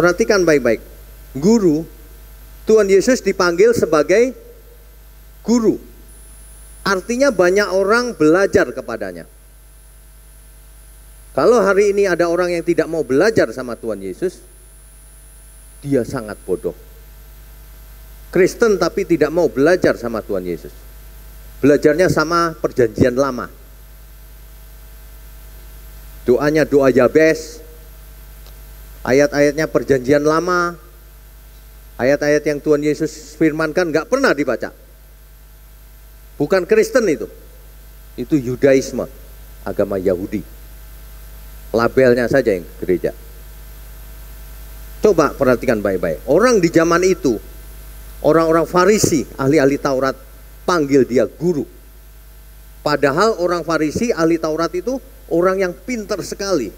Perhatikan baik-baik. Guru, Tuhan Yesus dipanggil sebagai guru. Artinya banyak orang belajar kepadanya. Kalau hari ini ada orang yang tidak mau belajar sama Tuhan Yesus, dia sangat bodoh. Kristen tapi tidak mau belajar sama Tuhan Yesus. Belajarnya sama perjanjian lama. Doanya doa Yabes, ayat-ayatnya perjanjian lama, ayat-ayat yang Tuhan Yesus firmankan nggak pernah dibaca. Bukan Kristen itu Yudaisme, agama Yahudi. Labelnya saja yang gereja. Coba perhatikan baik-baik. Orang di zaman itu, orang-orang Farisi, ahli-ahli Taurat, panggil dia guru. Padahal orang Farisi, ahli Taurat itu orang yang pintar sekali.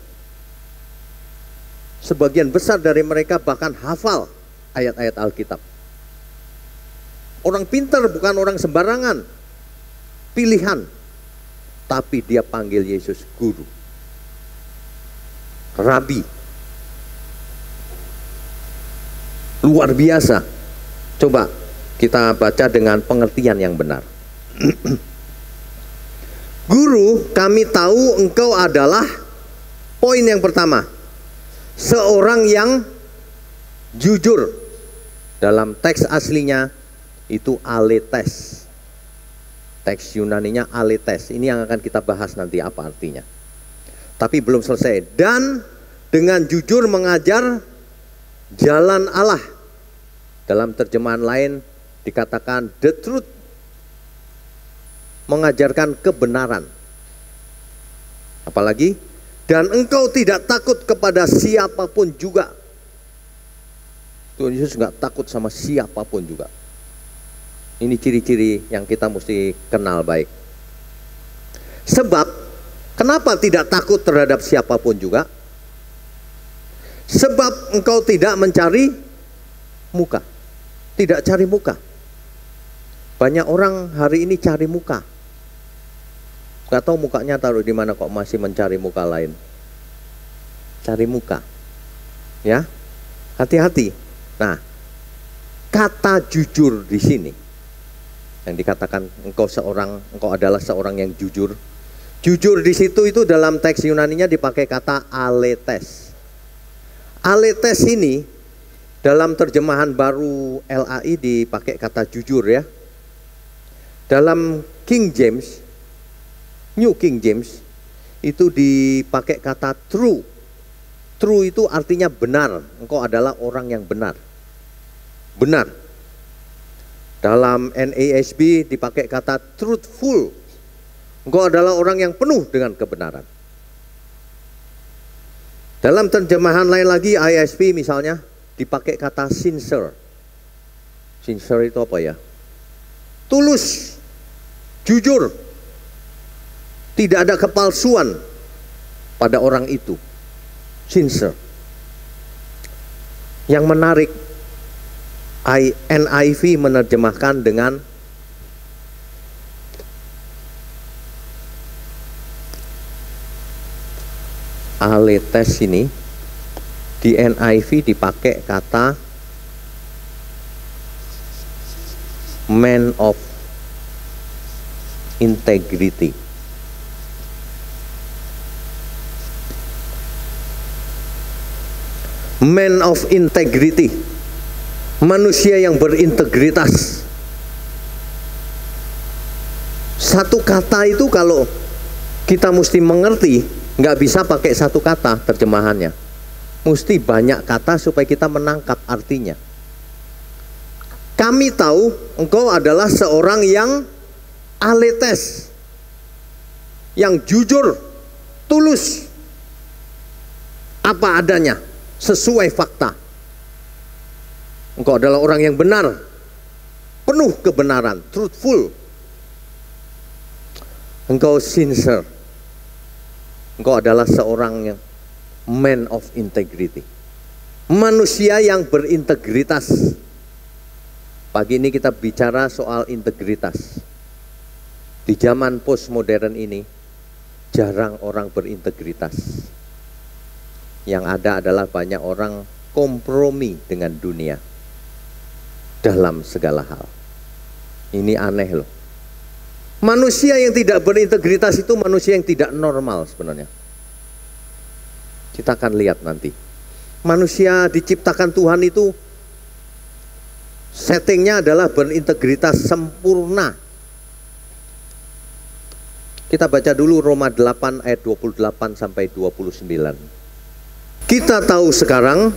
Sebagian besar dari mereka bahkan hafal ayat-ayat Alkitab. Orang pintar bukan orang sembarangan, pilihan. Tapi dia panggil Yesus guru, rabi. Luar biasa. Coba kita baca dengan pengertian yang benar. Guru, kami tahu engkau adalah, poin yang pertama, seorang yang jujur. Dalam teks aslinya itu aletes. Teks Yunaninya aletes. Ini yang akan kita bahas nanti apa artinya. Tapi belum selesai. Dan dengan jujur mengajar jalan Allah. Dalam terjemahan lain dikatakan the truth. Mengajarkan kebenaran. Apalagi, dan engkau tidak takut kepada siapapun juga. Tuhan Yesus nggak takut sama siapapun juga. Ini ciri-ciri yang kita mesti kenal baik. Sebab, kenapa tidak takut terhadap siapapun juga? Sebab engkau tidak mencari muka. Tidak cari muka. Banyak orang hari ini cari muka. Gak tahu mukanya taruh di mana kok masih mencari muka lain. Cari muka. Ya. Hati-hati. Nah, kata jujur di sini yang dikatakan engkau adalah seorang yang jujur. Jujur di situ itu dalam teks Yunaninya dipakai kata aletes. Aletes ini dalam terjemahan baru LAI dipakai kata jujur ya. Dalam King James, New King James, itu dipakai kata true. True itu artinya benar. Engkau adalah orang yang benar. Benar. Dalam NASB dipakai kata truthful. Engkau adalah orang yang penuh dengan kebenaran. Dalam terjemahan lain lagi, ISV misalnya, dipakai kata sincere. Sincere itu apa ya? Tulus, jujur, tidak ada kepalsuan pada orang itu. Sincere. Yang menarik, NIV menerjemahkan dengan aletes ini. Di NIV dipakai kata man of integrity. Man of integrity, manusia yang berintegritas. Satu kata itu kalau kita mesti mengerti, nggak bisa pakai satu kata terjemahannya. Mesti banyak kata supaya kita menangkap artinya. Kami tahu engkau adalah seorang yang aletes, yang jujur, tulus, apa adanya, sesuai fakta. Engkau adalah orang yang benar, penuh kebenaran, truthful. Engkau sincere. Engkau adalah seorang yang man of integrity, manusia yang berintegritas. Pagi ini kita bicara soal integritas. Di zaman postmodern ini jarang orang berintegritas. Yang ada adalah banyak orang kompromi dengan dunia dalam segala hal. Ini aneh loh. Manusia yang tidak berintegritas itu manusia yang tidak normal sebenarnya. Kita akan lihat nanti. Manusia diciptakan Tuhan itu settingnya adalah berintegritas sempurna. Kita baca dulu Roma 8 ayat 28 sampai 29. Kita tahu sekarang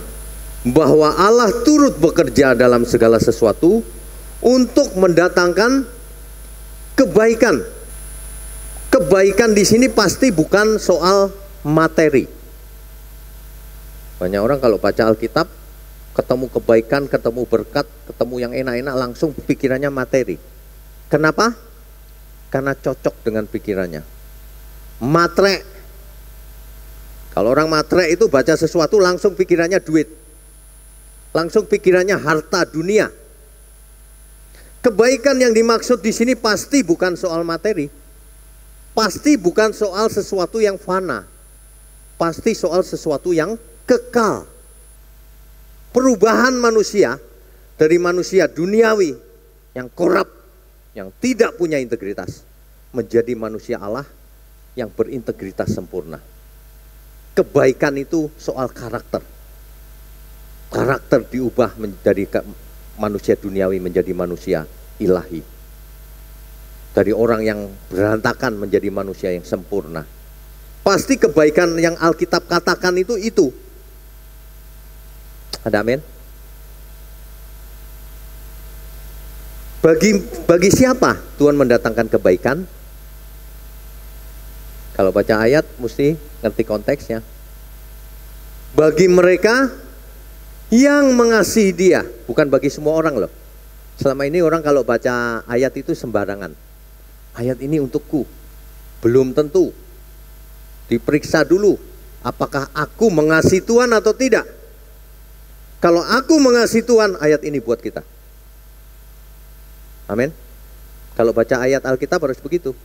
bahwa Allah turut bekerja dalam segala sesuatu untuk mendatangkan kebaikan. Kebaikan di sini pasti bukan soal materi. Banyak orang kalau baca Alkitab, ketemu kebaikan, ketemu berkat, ketemu yang enak-enak, langsung pikirannya materi. Kenapa? Karena cocok dengan pikirannya. Matre. Kalau orang matre itu baca sesuatu langsung pikirannya duit. Langsung pikirannya harta dunia. Kebaikan yang dimaksud di sini pasti bukan soal materi. Pasti bukan soal sesuatu yang fana. Pasti soal sesuatu yang kekal. Perubahan manusia dari manusia duniawi yang korup, yang tidak punya integritas, menjadi manusia Allah yang berintegritas sempurna. Kebaikan itu soal karakter. Karakter diubah menjadi manusia duniawi menjadi manusia ilahi. Dari orang yang berantakan menjadi manusia yang sempurna. Pasti kebaikan yang Alkitab katakan itu. Ada amin? Bagi siapa Tuhan mendatangkan kebaikan? Kalau baca ayat mesti ngerti konteksnya. Bagi mereka yang mengasihi Dia, bukan bagi semua orang loh. Selama ini orang kalau baca ayat itu sembarangan. Ayat ini untukku. Belum tentu. Diperiksa dulu, apakah aku mengasihi Tuhan atau tidak. Kalau aku mengasihi Tuhan, ayat ini buat kita. Amin. Kalau baca ayat Alkitab harus begitu.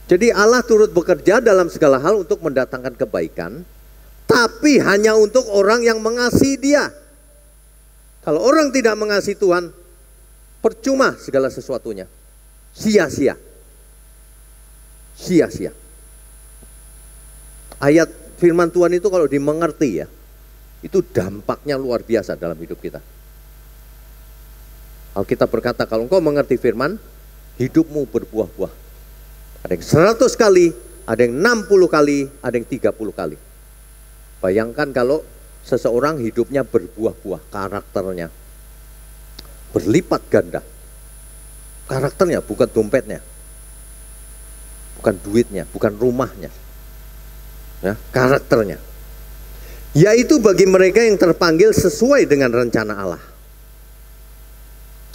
Jadi Allah turut bekerja dalam segala hal untuk mendatangkan kebaikan, tapi hanya untuk orang yang mengasihi Dia. Kalau orang tidak mengasihi Tuhan, percuma segala sesuatunya. Sia-sia. Sia-sia. Ayat firman Tuhan itu kalau dimengerti ya, itu dampaknya luar biasa dalam hidup kita. Alkitab berkata kalau engkau mengerti firman, hidupmu berbuah-buah. Ada yang 100 kali, ada yang 60 kali, ada yang 30 kali. Bayangkan kalau seseorang hidupnya berbuah-buah, karakternya berlipat ganda. Karakternya bukan dompetnya, bukan duitnya, bukan rumahnya. Ya, karakternya. Yaitu bagi mereka yang terpanggil sesuai dengan rencana Allah.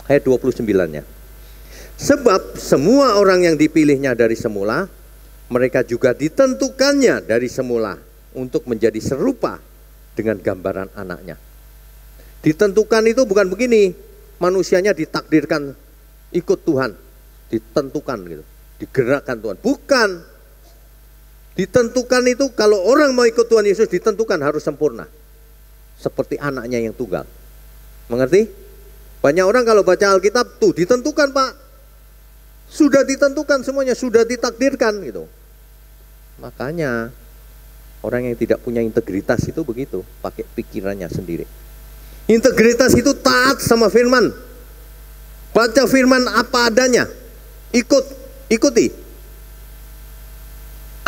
Ayat 29-nya. Sebab semua orang yang dipilihnya dari semula, mereka juga ditentukannya dari semula untuk menjadi serupa dengan gambaran anaknya. Ditentukan itu bukan begini, manusianya ditakdirkan ikut Tuhan, ditentukan gitu, digerakkan Tuhan. Bukan. Ditentukan itu kalau orang mau ikut Tuhan Yesus ditentukan harus sempurna. Seperti anaknya yang tunggal. Mengerti? Banyak orang kalau baca Alkitab tuh ditentukan Pak. Sudah ditentukan semuanya, sudah ditakdirkan gitu. Makanya orang yang tidak punya integritas itu begitu, pakai pikirannya sendiri. Integritas itu taat sama firman. Baca firman apa adanya. Ikuti.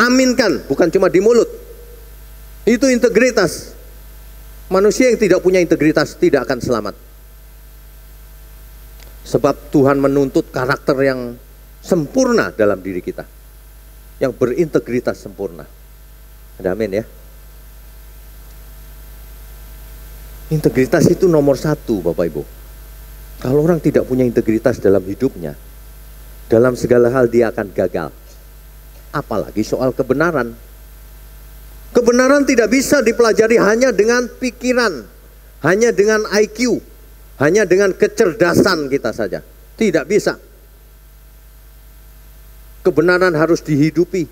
Aminkan, bukan cuma di mulut. Itu integritas. Manusia yang tidak punya integritas tidak akan selamat. Sebab Tuhan menuntut karakter yang sempurna dalam diri kita. Yang berintegritas sempurna. Ada amin ya. Integritas itu nomor 1 Bapak Ibu. Kalau orang tidak punya integritas dalam hidupnya, dalam segala hal dia akan gagal. Apalagi soal kebenaran. Kebenaran tidak bisa dipelajari hanya dengan pikiran, hanya dengan IQ, hanya dengan kecerdasan kita saja. Tidak bisa. Kebenaran harus dihidupi.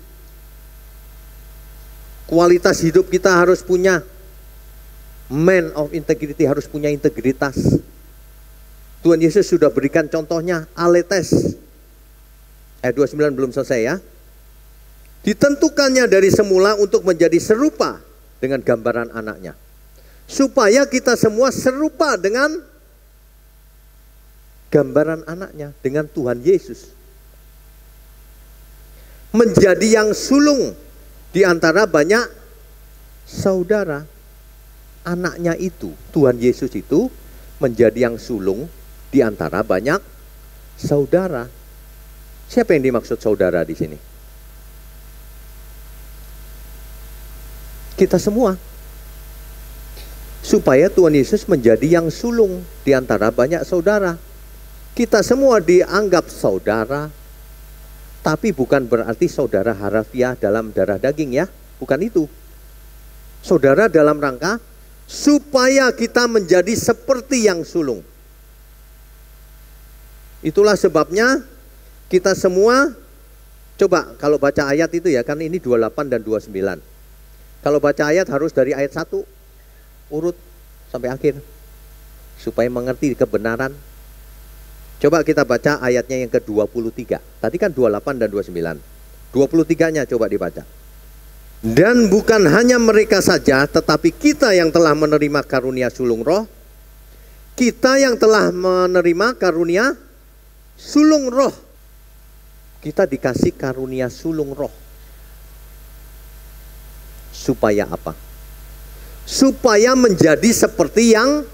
Kualitas hidup kita harus punya. Man of integrity, harus punya integritas. Tuhan Yesus sudah berikan contohnya, aletes. Ayat 29 belum selesai ya. Ditentukannya dari semula untuk menjadi serupa dengan gambaran anaknya, supaya kita semua serupa dengan gambaran anaknya, dengan Tuhan Yesus. Menjadi yang sulung di antara banyak saudara. Anaknya itu, Tuhan Yesus itu menjadi yang sulung di antara banyak saudara. Siapa yang dimaksud saudara di sini? Kita semua. Supaya Tuhan Yesus menjadi yang sulung di antara banyak saudara. Kita semua dianggap saudara, tapi bukan berarti saudara harafiah dalam darah daging ya, bukan itu. Saudara dalam rangka supaya kita menjadi seperti yang sulung. Itulah sebabnya kita semua, coba kalau baca ayat itu ya, kan ini 28 dan 29. Kalau baca ayat harus dari ayat 1 urut sampai akhir supaya mengerti kebenaran. Coba kita baca ayatnya yang ke-23. Tadi kan 28 dan 29. 23-nya coba dibaca. Dan bukan hanya mereka saja, tetapi kita yang telah menerima karunia sulung roh. Kita yang telah menerima karunia sulung roh. Kita dikasih karunia sulung roh. Supaya apa? Supaya menjadi seperti yang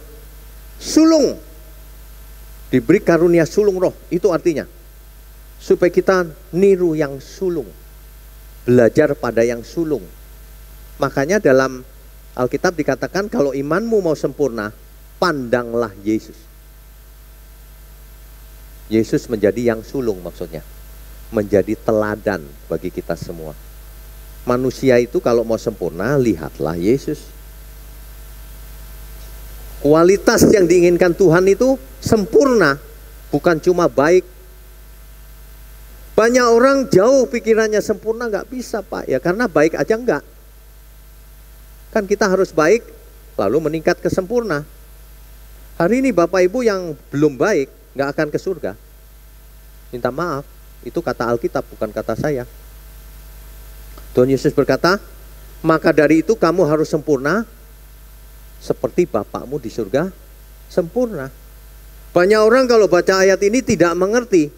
sulung. Diberi karunia sulung roh, itu artinya supaya kita niru yang sulung, belajar pada yang sulung. Makanya dalam Alkitab dikatakan kalau imanmu mau sempurna, pandanglah Yesus. Yesus menjadi yang sulung, maksudnya menjadi teladan bagi kita semua. Manusia itu kalau mau sempurna, lihatlah Yesus. Kualitas yang diinginkan Tuhan itu sempurna, bukan cuma baik. Banyak orang jauh pikirannya sempurna, nggak bisa Pak, ya karena baik aja enggak. Kan kita harus baik, lalu meningkat ke sempurna. Hari ini Bapak Ibu yang belum baik, nggak akan ke surga. Minta maaf, itu kata Alkitab, bukan kata saya. Tuhan Yesus berkata, maka dari itu kamu harus sempurna, seperti Bapakmu di surga sempurna. Banyak orang kalau baca ayat ini tidak mengerti.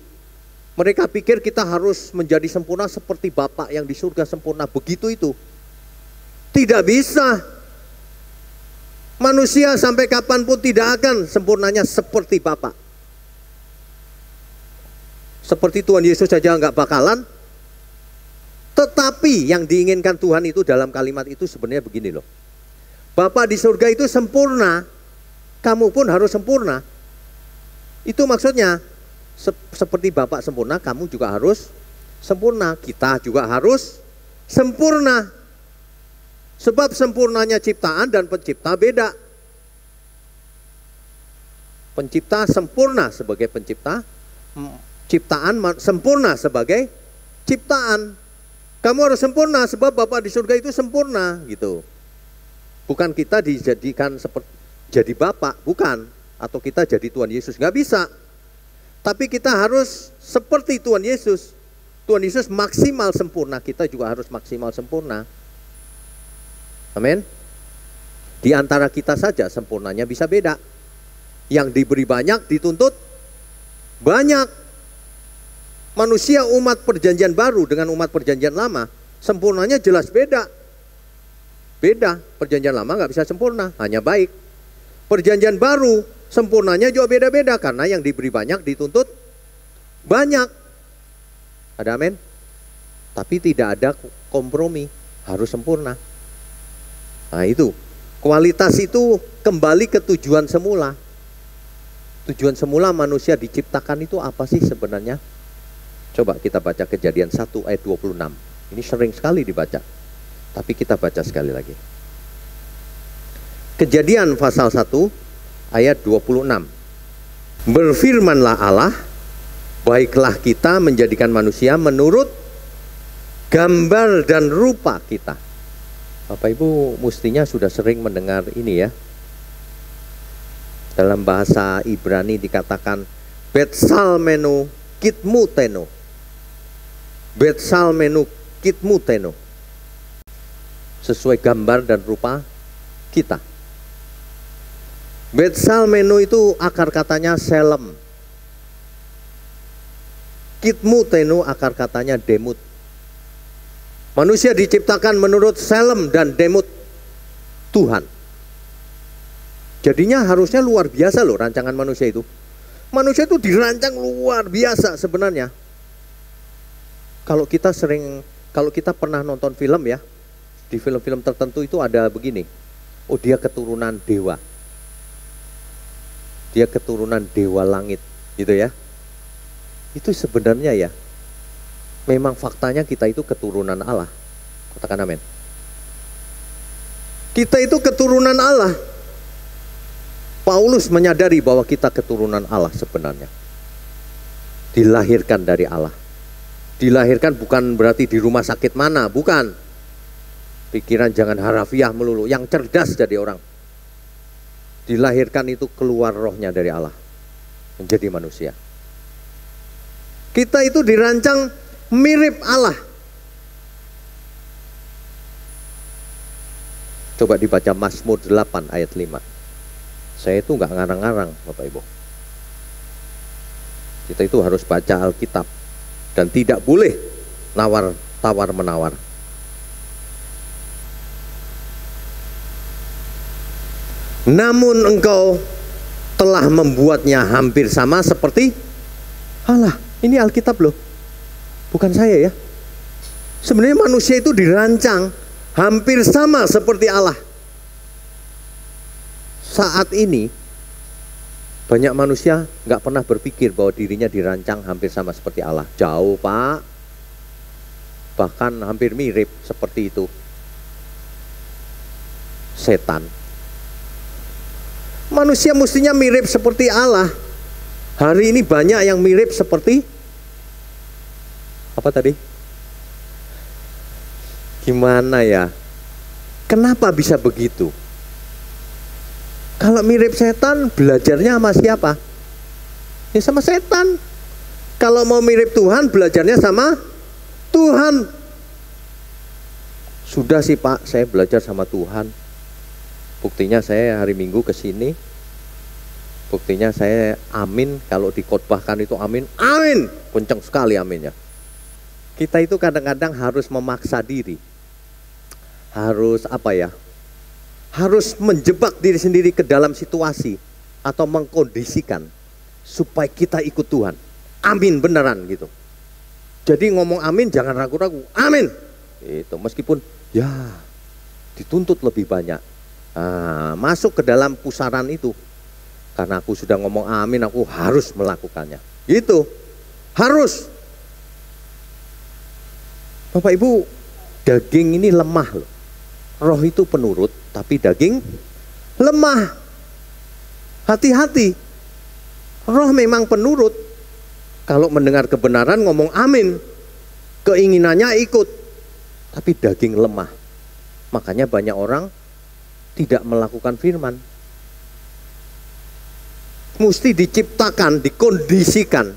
Mereka pikir kita harus menjadi sempurna seperti Bapak yang di surga sempurna. Begitu itu. Tidak bisa. Manusia sampai kapanpun tidak akan sempurnanya seperti Bapak. Seperti Tuhan Yesus saja nggak bakalan. Tetapi yang diinginkan Tuhan itu dalam kalimat itu sebenarnya begini loh. Bapa di surga itu sempurna, kamu pun harus sempurna. Itu maksudnya, seperti Bapak sempurna, kamu juga harus sempurna. Kita juga harus sempurna. Sebab sempurnanya ciptaan dan pencipta beda. Pencipta sempurna sebagai pencipta, ciptaan sempurna sebagai ciptaan. Kamu harus sempurna sebab Bapa di surga itu sempurna gitu. Bukan kita dijadikan seperti jadi Bapak, bukan. Atau kita jadi Tuhan Yesus, nggak bisa. Tapi kita harus seperti Tuhan Yesus. Tuhan Yesus maksimal sempurna, kita juga harus maksimal sempurna. Amin. Di antara kita saja sempurnanya bisa beda. Yang diberi banyak dituntut banyak. Manusia umat perjanjian baru dengan umat perjanjian lama, sempurnanya jelas beda. Beda, perjanjian lama nggak bisa sempurna, hanya baik. Perjanjian baru, sempurnanya juga beda-beda, karena yang diberi banyak dituntut banyak. Ada amin? Tapi tidak ada kompromi, harus sempurna. Nah itu, kualitas itu kembali ke tujuan semula. Tujuan semula manusia diciptakan itu apa sih sebenarnya? Coba kita baca Kejadian 1 ayat 26. Ini sering sekali dibaca. Tapi kita baca sekali lagi. Kejadian pasal 1 ayat 26. Berfirmanlah Allah, baiklah kita menjadikan manusia menurut gambar dan rupa kita. Bapak Ibu mestinya sudah sering mendengar ini ya. Dalam bahasa Ibrani dikatakan betsalmenu kitmuteno. Betsalmenu kitmuteno. Sesuai gambar dan rupa kita. Betsalmenu itu akar katanya selem. Kitmuteno akar katanya demut. Manusia diciptakan menurut selem dan demut Tuhan. Jadinya harusnya luar biasa loh rancangan manusia itu. Manusia itu dirancang luar biasa sebenarnya. Kalau kita pernah nonton film ya, di film-film tertentu itu ada begini. Oh, dia keturunan dewa. Dia keturunan dewa langit, gitu ya. Itu sebenarnya ya, memang faktanya kita itu keturunan Allah. Katakan amin. Kita itu keturunan Allah. Paulus menyadari bahwa kita keturunan Allah sebenarnya. Dilahirkan dari Allah. Dilahirkan bukan berarti di rumah sakit mana, bukan. Pikiran jangan harafiah melulu, yang cerdas jadi orang. Dilahirkan itu keluar rohnya dari Allah, menjadi manusia. Kita itu dirancang mirip Allah. Coba dibaca Mazmur 8 ayat 5. Saya itu nggak ngarang-ngarang, Bapak Ibu. Kita itu harus baca Alkitab dan tidak boleh tawar-menawar. Namun engkau telah membuatnya hampir sama seperti Allah. Ini Alkitab loh, bukan saya ya. Sebenarnya manusia itu dirancang hampir sama seperti Allah. Saat ini banyak manusia nggak pernah berpikir bahwa dirinya dirancang hampir sama seperti Allah. Jauh Pak, bahkan hampir mirip seperti itu. Setan. Manusia mestinya mirip seperti Allah. Hari ini banyak yang mirip seperti apa tadi? Gimana ya? Kenapa bisa begitu? Kalau mirip setan, belajarnya sama siapa? Ya sama setan. Kalau mau mirip Tuhan, belajarnya sama Tuhan. Sudah sih Pak, saya belajar sama Tuhan. Buktinya saya hari Minggu ke sini. Buktinya saya amin, kalau dikhotbahkan itu amin. Amin, kencang sekali aminnya. Kita itu kadang-kadang harus memaksa diri. Harus apa ya? Harus menjebak diri sendiri ke dalam situasi atau mengkondisikan supaya kita ikut Tuhan. Amin beneran gitu. Jadi ngomong amin jangan ragu-ragu. Amin. Itu meskipun ya dituntut lebih banyak. Masuk ke dalam pusaran itu. Karena aku sudah ngomong amin, aku harus melakukannya. Gitu. Harus. Bapak Ibu, daging ini lemah loh. Roh itu penurut, tapi daging lemah. Hati-hati. Roh memang penurut. Kalau mendengar kebenaran ngomong amin. Keinginannya ikut. Tapi daging lemah. Makanya banyak orang tidak melakukan firman. Mesti diciptakan, dikondisikan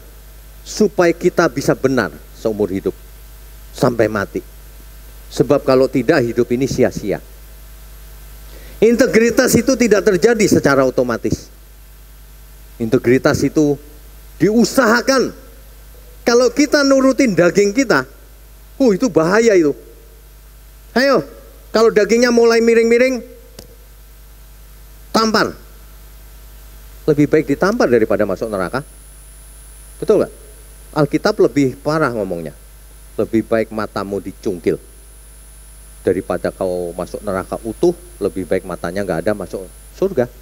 supaya kita bisa benar seumur hidup. Sampai mati. Sebab kalau tidak hidup ini sia-sia. Integritas itu tidak terjadi secara otomatis. Integritas itu diusahakan. Kalau kita nurutin daging kita, itu bahaya itu. Ayo, kalau dagingnya mulai miring-miring, tampar. Lebih baik ditampar daripada masuk neraka. Betul gak? Alkitab lebih parah ngomongnya. Lebih baik matamu dicungkil daripada kau masuk neraka utuh, lebih baik matanya nggak ada masuk surga.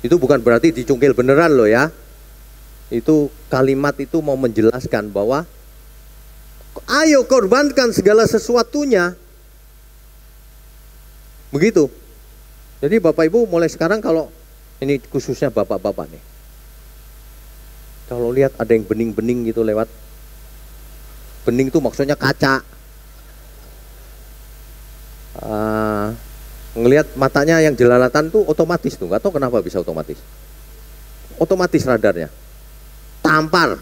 Itu bukan berarti dicungkil beneran loh ya. Itu kalimat itu mau menjelaskan bahwa ayo korbankan segala sesuatunya. Begitu. Jadi Bapak Ibu mulai sekarang, kalau ini khususnya bapak-bapak nih, kalau lihat ada yang bening-bening gitu lewat, bening itu maksudnya kaca. Ngelihat matanya yang jelalatan tuh otomatis tuh, nggak tahu kenapa bisa otomatis. otomatis radarnya. Tampar.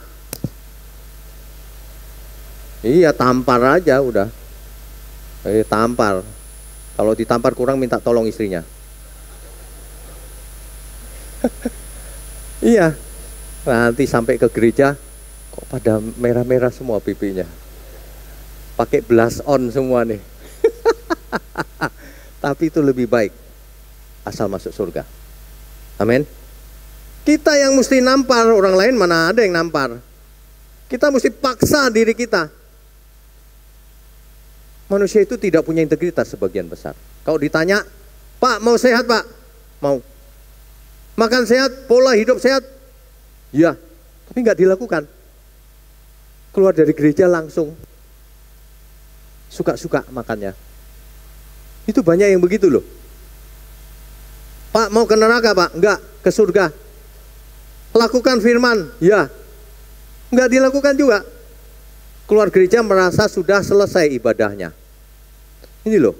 Iya, tampar aja udah. Tampar. Kalau ditampar kurang minta tolong istrinya. Iya. Nanti sampai ke gereja kok pada merah-merah semua pipinya. Pakai blush on semua nih. Tapi itu lebih baik asal masuk surga. Amin. Kita yang mesti nampar, orang lain mana ada yang nampar. Kita mesti paksa diri kita. Manusia itu tidak punya integritas sebagian besar. Kalau ditanya, Pak mau sehat Pak? Mau. Makan sehat, pola hidup sehat? Ya, tapi nggak dilakukan. Keluar dari gereja langsung suka-suka makannya. Itu banyak yang begitu loh. Pak mau ke neraka Pak? Enggak, ke surga. Lakukan firman, ya. Enggak dilakukan juga. Keluar gereja merasa sudah selesai ibadahnya. Ini loh,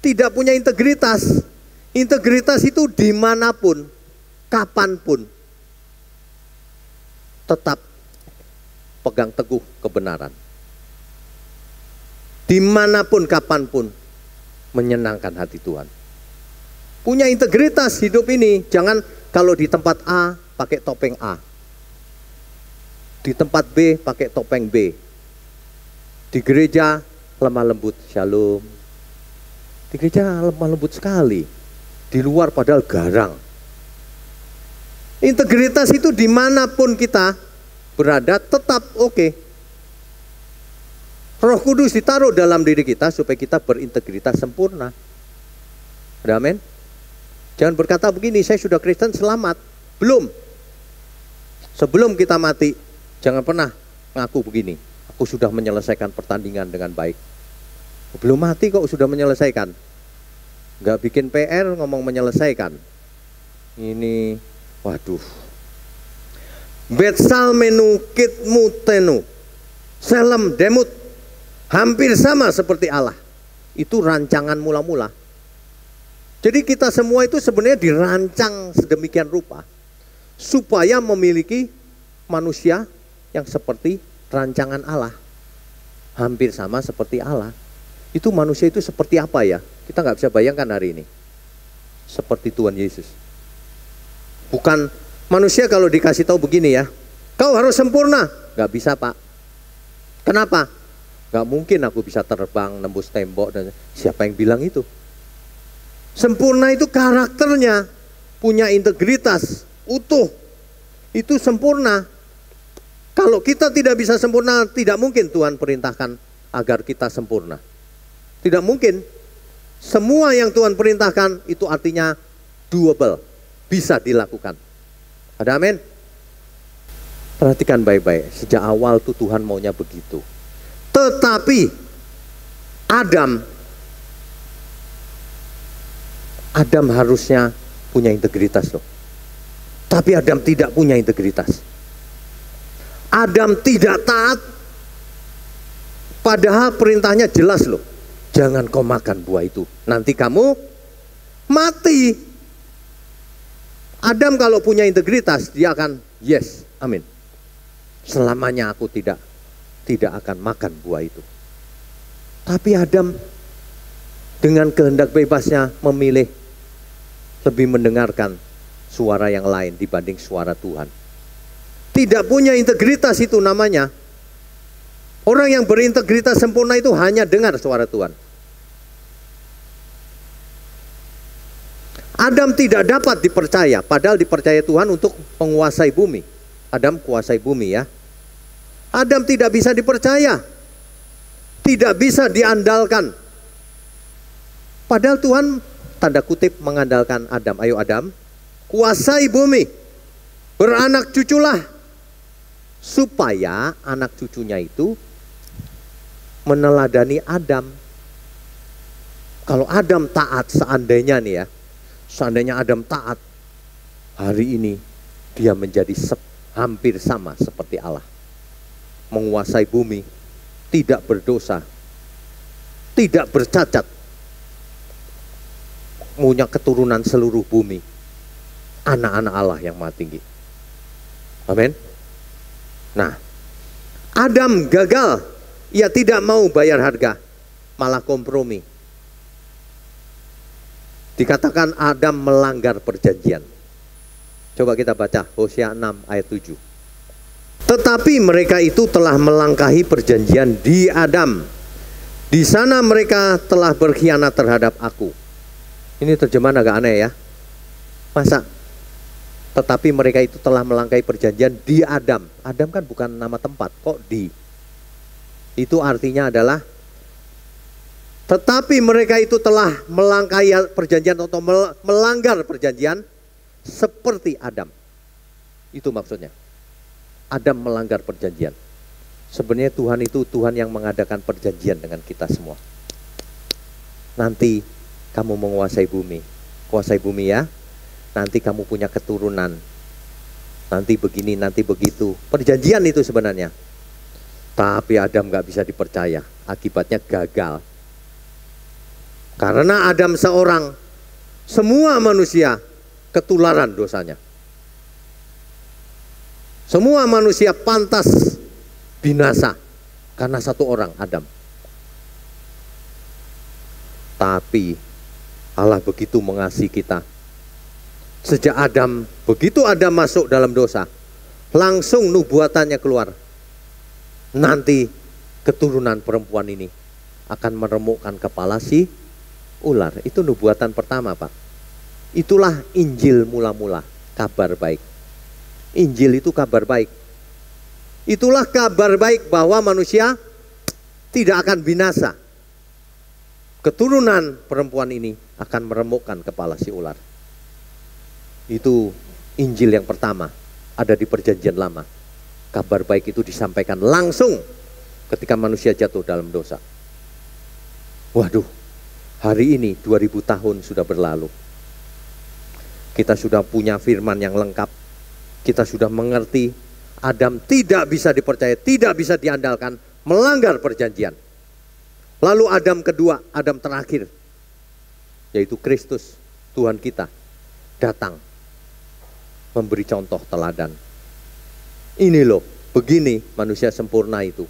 tidak punya integritas. Integritas itu dimanapun, kapanpun, tetap pegang teguh kebenaran. Dimanapun, kapanpun, menyenangkan hati Tuhan. Punya integritas hidup ini. Jangan kalau di tempat A pakai topeng A, di tempat B pakai topeng B, di gereja lemah lembut, shalom. Di gereja lemah lembut sekali, di luar padahal garang. Integritas itu dimanapun kita berada tetap oke. Roh Kudus ditaruh dalam diri kita supaya kita berintegritas sempurna. Ada amin? Jangan berkata begini, saya sudah Kristen selamat. Belum. Sebelum kita mati, jangan pernah ngaku begini, aku sudah menyelesaikan pertandingan dengan baik. Belum mati kok sudah menyelesaikan. Nggak bikin PR ngomong menyelesaikan. Ini, waduh. Betsal menu kitmu tenu, selem demut, hampir sama seperti Allah. Itu rancangan mula-mula. Jadi kita semua itu sebenarnya dirancang sedemikian rupa supaya memiliki manusia yang seperti rancangan Allah. Hampir sama seperti Allah. Itu manusia itu seperti apa ya? Kita nggak bisa bayangkan hari ini. Seperti Tuhan Yesus. Bukan manusia kalau dikasih tahu begini ya, kau harus sempurna. Nggak bisa Pak. Kenapa? Nggak mungkin aku bisa terbang, nembus tembok. Dan siapa yang bilang itu? Sempurna itu karakternya, punya integritas, utuh. Itu sempurna. Kalau kita tidak bisa sempurna, tidak mungkin Tuhan perintahkan agar kita sempurna. Tidak mungkin. Semua yang Tuhan perintahkan itu artinya doable, bisa dilakukan. Ada amin? Perhatikan baik-baik, sejak awal tuh Tuhan maunya begitu. Tetapi Adam harusnya punya integritas loh. Tapi Adam tidak punya integritas. Adam tidak taat. Padahal perintahnya jelas loh. Jangan kau makan buah itu, nanti kamu mati. Adam kalau punya integritas, dia akan yes, amin. Selamanya aku tidak akan makan buah itu. Tapi Adam dengan kehendak bebasnya memilih lebih mendengarkan suara yang lain dibanding suara Tuhan. Tidak punya integritas itu namanya. Orang yang berintegritas sempurna itu hanya dengar suara Tuhan. Adam tidak dapat dipercaya, padahal dipercaya Tuhan untuk menguasai bumi. Adam kuasai bumi ya. Adam tidak bisa dipercaya, tidak bisa diandalkan. Padahal Tuhan tanda kutip mengandalkan Adam. Ayo Adam, kuasai bumi, beranak cuculah. Supaya anak cucunya itu meneladani Adam. Kalau Adam taat seandainya nih ya, seandainya Adam taat, hari ini dia menjadi hampir sama seperti Allah. Menguasai bumi, tidak berdosa, tidak bercacat, punya keturunan seluruh bumi, anak-anak Allah yang maha tinggi. Amin. Nah, Adam gagal. Ia tidak mau bayar harga, malah kompromi. Dikatakan Adam melanggar perjanjian. Coba kita baca Hosea 6 ayat 7. Tetapi mereka itu telah melangkahi perjanjian di Adam. Di sana mereka telah berkhianat terhadap aku. Ini terjemahan agak aneh ya. Masa? Tetapi mereka itu telah melangkahi perjanjian di Adam. Adam kan bukan nama tempat, kok di? Itu artinya adalah tetapi mereka itu telah melangkahi perjanjian atau melanggar perjanjian seperti Adam. Itu maksudnya. Adam melanggar perjanjian. Sebenarnya Tuhan itu Tuhan yang mengadakan perjanjian dengan kita semua. Nanti kamu menguasai bumi. Kuasai bumi ya. Nanti kamu punya keturunan. Nanti begini, nanti begitu. Perjanjian itu sebenarnya. Tapi Adam gak bisa dipercaya. Akibatnya gagal. Karena Adam seorang, semua manusia ketularan dosanya. Semua manusia pantas binasa karena satu orang, Adam. Tapi Allah begitu mengasihi kita. Sejak Adam, begitu Adam masuk dalam dosa, langsung nubuatannya keluar. Nanti keturunan perempuan ini akan meremukkan kepala si ular. Itu nubuatan pertama, Pak. Itulah Injil mula-mula, kabar baik. Injil itu kabar baik. Itulah kabar baik bahwa manusia tidak akan binasa. Keturunan perempuan ini akan meremukkan kepala si ular. Itu Injil yang pertama, ada di perjanjian lama. Kabar baik itu disampaikan langsung ketika manusia jatuh dalam dosa. Waduh, hari ini 2000 tahun sudah berlalu. Kita sudah punya firman yang lengkap. Kita sudah mengerti Adam tidak bisa dipercaya, tidak bisa diandalkan, melanggar perjanjian. Lalu Adam kedua, Adam terakhir, yaitu Kristus, Tuhan kita, datang memberi contoh teladan. Ini loh, begini manusia sempurna itu.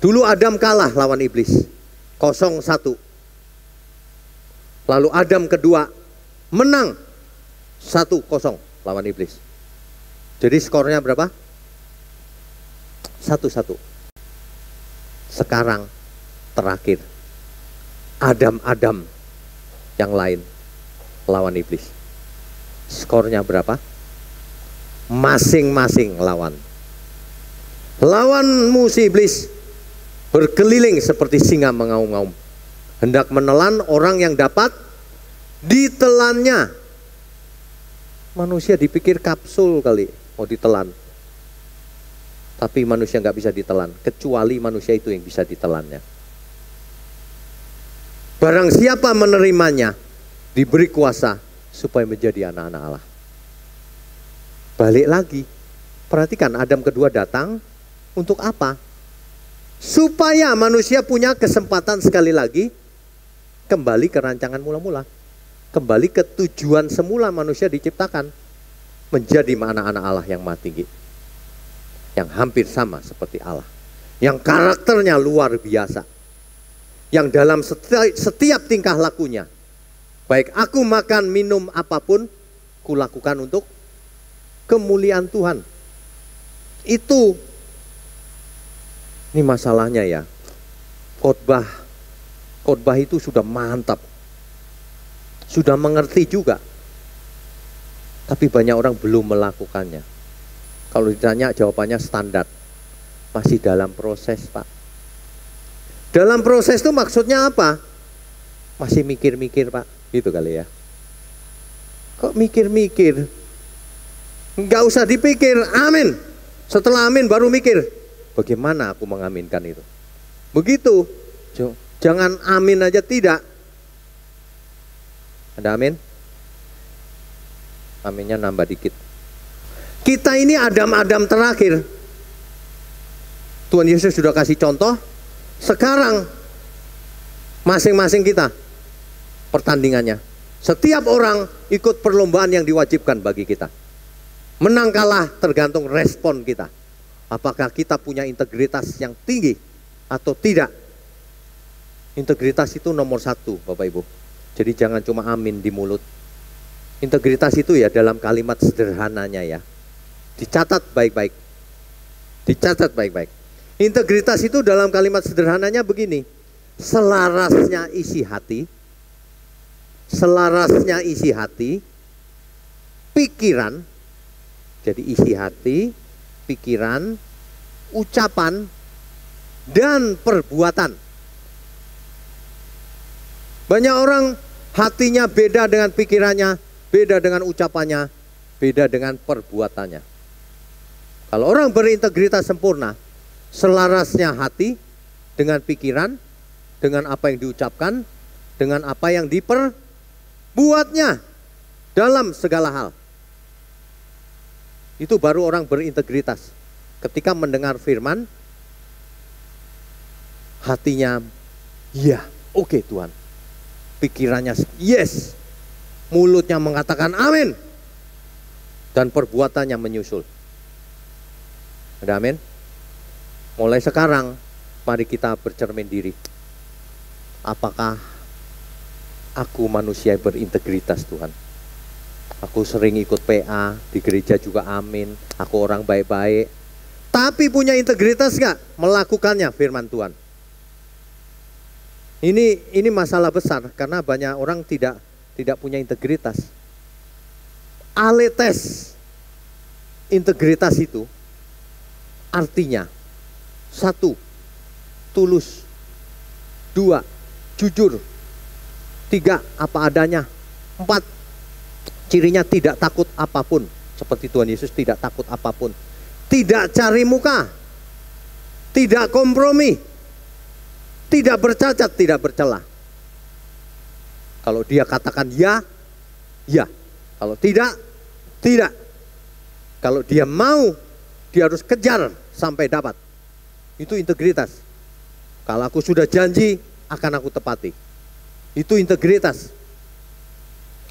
Dulu Adam kalah lawan iblis, 0-1. Lalu Adam kedua menang 1-0 lawan iblis. Jadi skornya berapa? 1-1. Sekarang terakhir, Adam yang lain lawan iblis. Skornya berapa? Masing-masing lawan. Lawanmu si iblis berkeliling seperti singa mengaum-ngaum, hendak menelan orang yang dapat ditelannya. Manusia dipikir kapsul kali mau ditelan. Tapi manusia nggak bisa ditelan, kecuali manusia itu yang bisa ditelannya. Barang siapa menerimanya, diberi kuasa supaya menjadi anak-anak Allah. Balik lagi, perhatikan Adam kedua datang untuk apa? Supaya manusia punya kesempatan sekali lagi kembali ke rancangan mula-mula. Kembali ke tujuan semula manusia diciptakan. Menjadi anak-anak Allah yang maha tinggi. Yang hampir sama seperti Allah. Yang karakternya luar biasa. Yang dalam setiap tingkah lakunya, baik aku makan, minum, apapun, kulakukan untuk kemuliaan Tuhan. Itu, ini masalahnya ya, khotbah itu sudah mantap, sudah mengerti juga, tapi banyak orang belum melakukannya. Kalau ditanya jawabannya standar, masih dalam proses, Pak. Dalam proses itu maksudnya apa? Masih mikir-mikir, Pak, gitu kali ya. Kok mikir-mikir? Nggak usah dipikir, amin. Setelah amin baru mikir, bagaimana aku mengaminkan itu. Begitu, jangan amin aja tidak. Ada amin? Aminnya nambah dikit. Kita ini Adam terakhir. Tuhan Yesus sudah kasih contoh. Sekarang masing-masing kita pertandingannya. Setiap orang ikut perlombaan yang diwajibkan bagi kita. Menang kalah tergantung respon kita. Apakah kita punya integritas yang tinggi atau tidak. Integritas itu nomor satu, Bapak Ibu. Jadi jangan cuma amin di mulut. Integritas itu ya dalam kalimat sederhananya ya. Dicatat baik-baik. Dicatat baik-baik. Integritas itu dalam kalimat sederhananya begini. Selarasnya isi hati. Selarasnya isi hati. Pikiran. Jadi isi hati, pikiran, ucapan, dan perbuatan. Banyak orang hatinya beda dengan pikirannya, beda dengan ucapannya, beda dengan perbuatannya. Kalau orang berintegritas sempurna, selarasnya hati dengan pikiran, dengan apa yang diucapkan, dengan apa yang diperbuatnya dalam segala hal. Itu baru orang berintegritas. Ketika mendengar firman, hatinya, ya, oke Tuhan. Pikirannya, yes. Mulutnya mengatakan amin. Dan perbuatannya menyusul. Ada amin? Mulai sekarang, mari kita bercermin diri. Apakah aku manusia yang berintegritas Tuhan? Aku sering ikut PA, di gereja juga amin. Aku orang baik-baik. Tapi punya integritas gak melakukannya firman Tuhan? Ini masalah besar karena banyak orang tidak punya integritas. Aletes integritas itu artinya 1, tulus. 2, jujur. 3, apa adanya. 4, cirinya tidak takut apapun. Seperti Tuhan Yesus tidak takut apapun. Tidak cari muka. Tidak kompromi. Tidak bercacat, tidak bercela. Kalau dia katakan ya, ya. Kalau tidak, tidak. Kalau dia mau, dia harus kejar sampai dapat. Itu integritas. Kalau aku sudah janji, akan aku tepati. Itu integritas.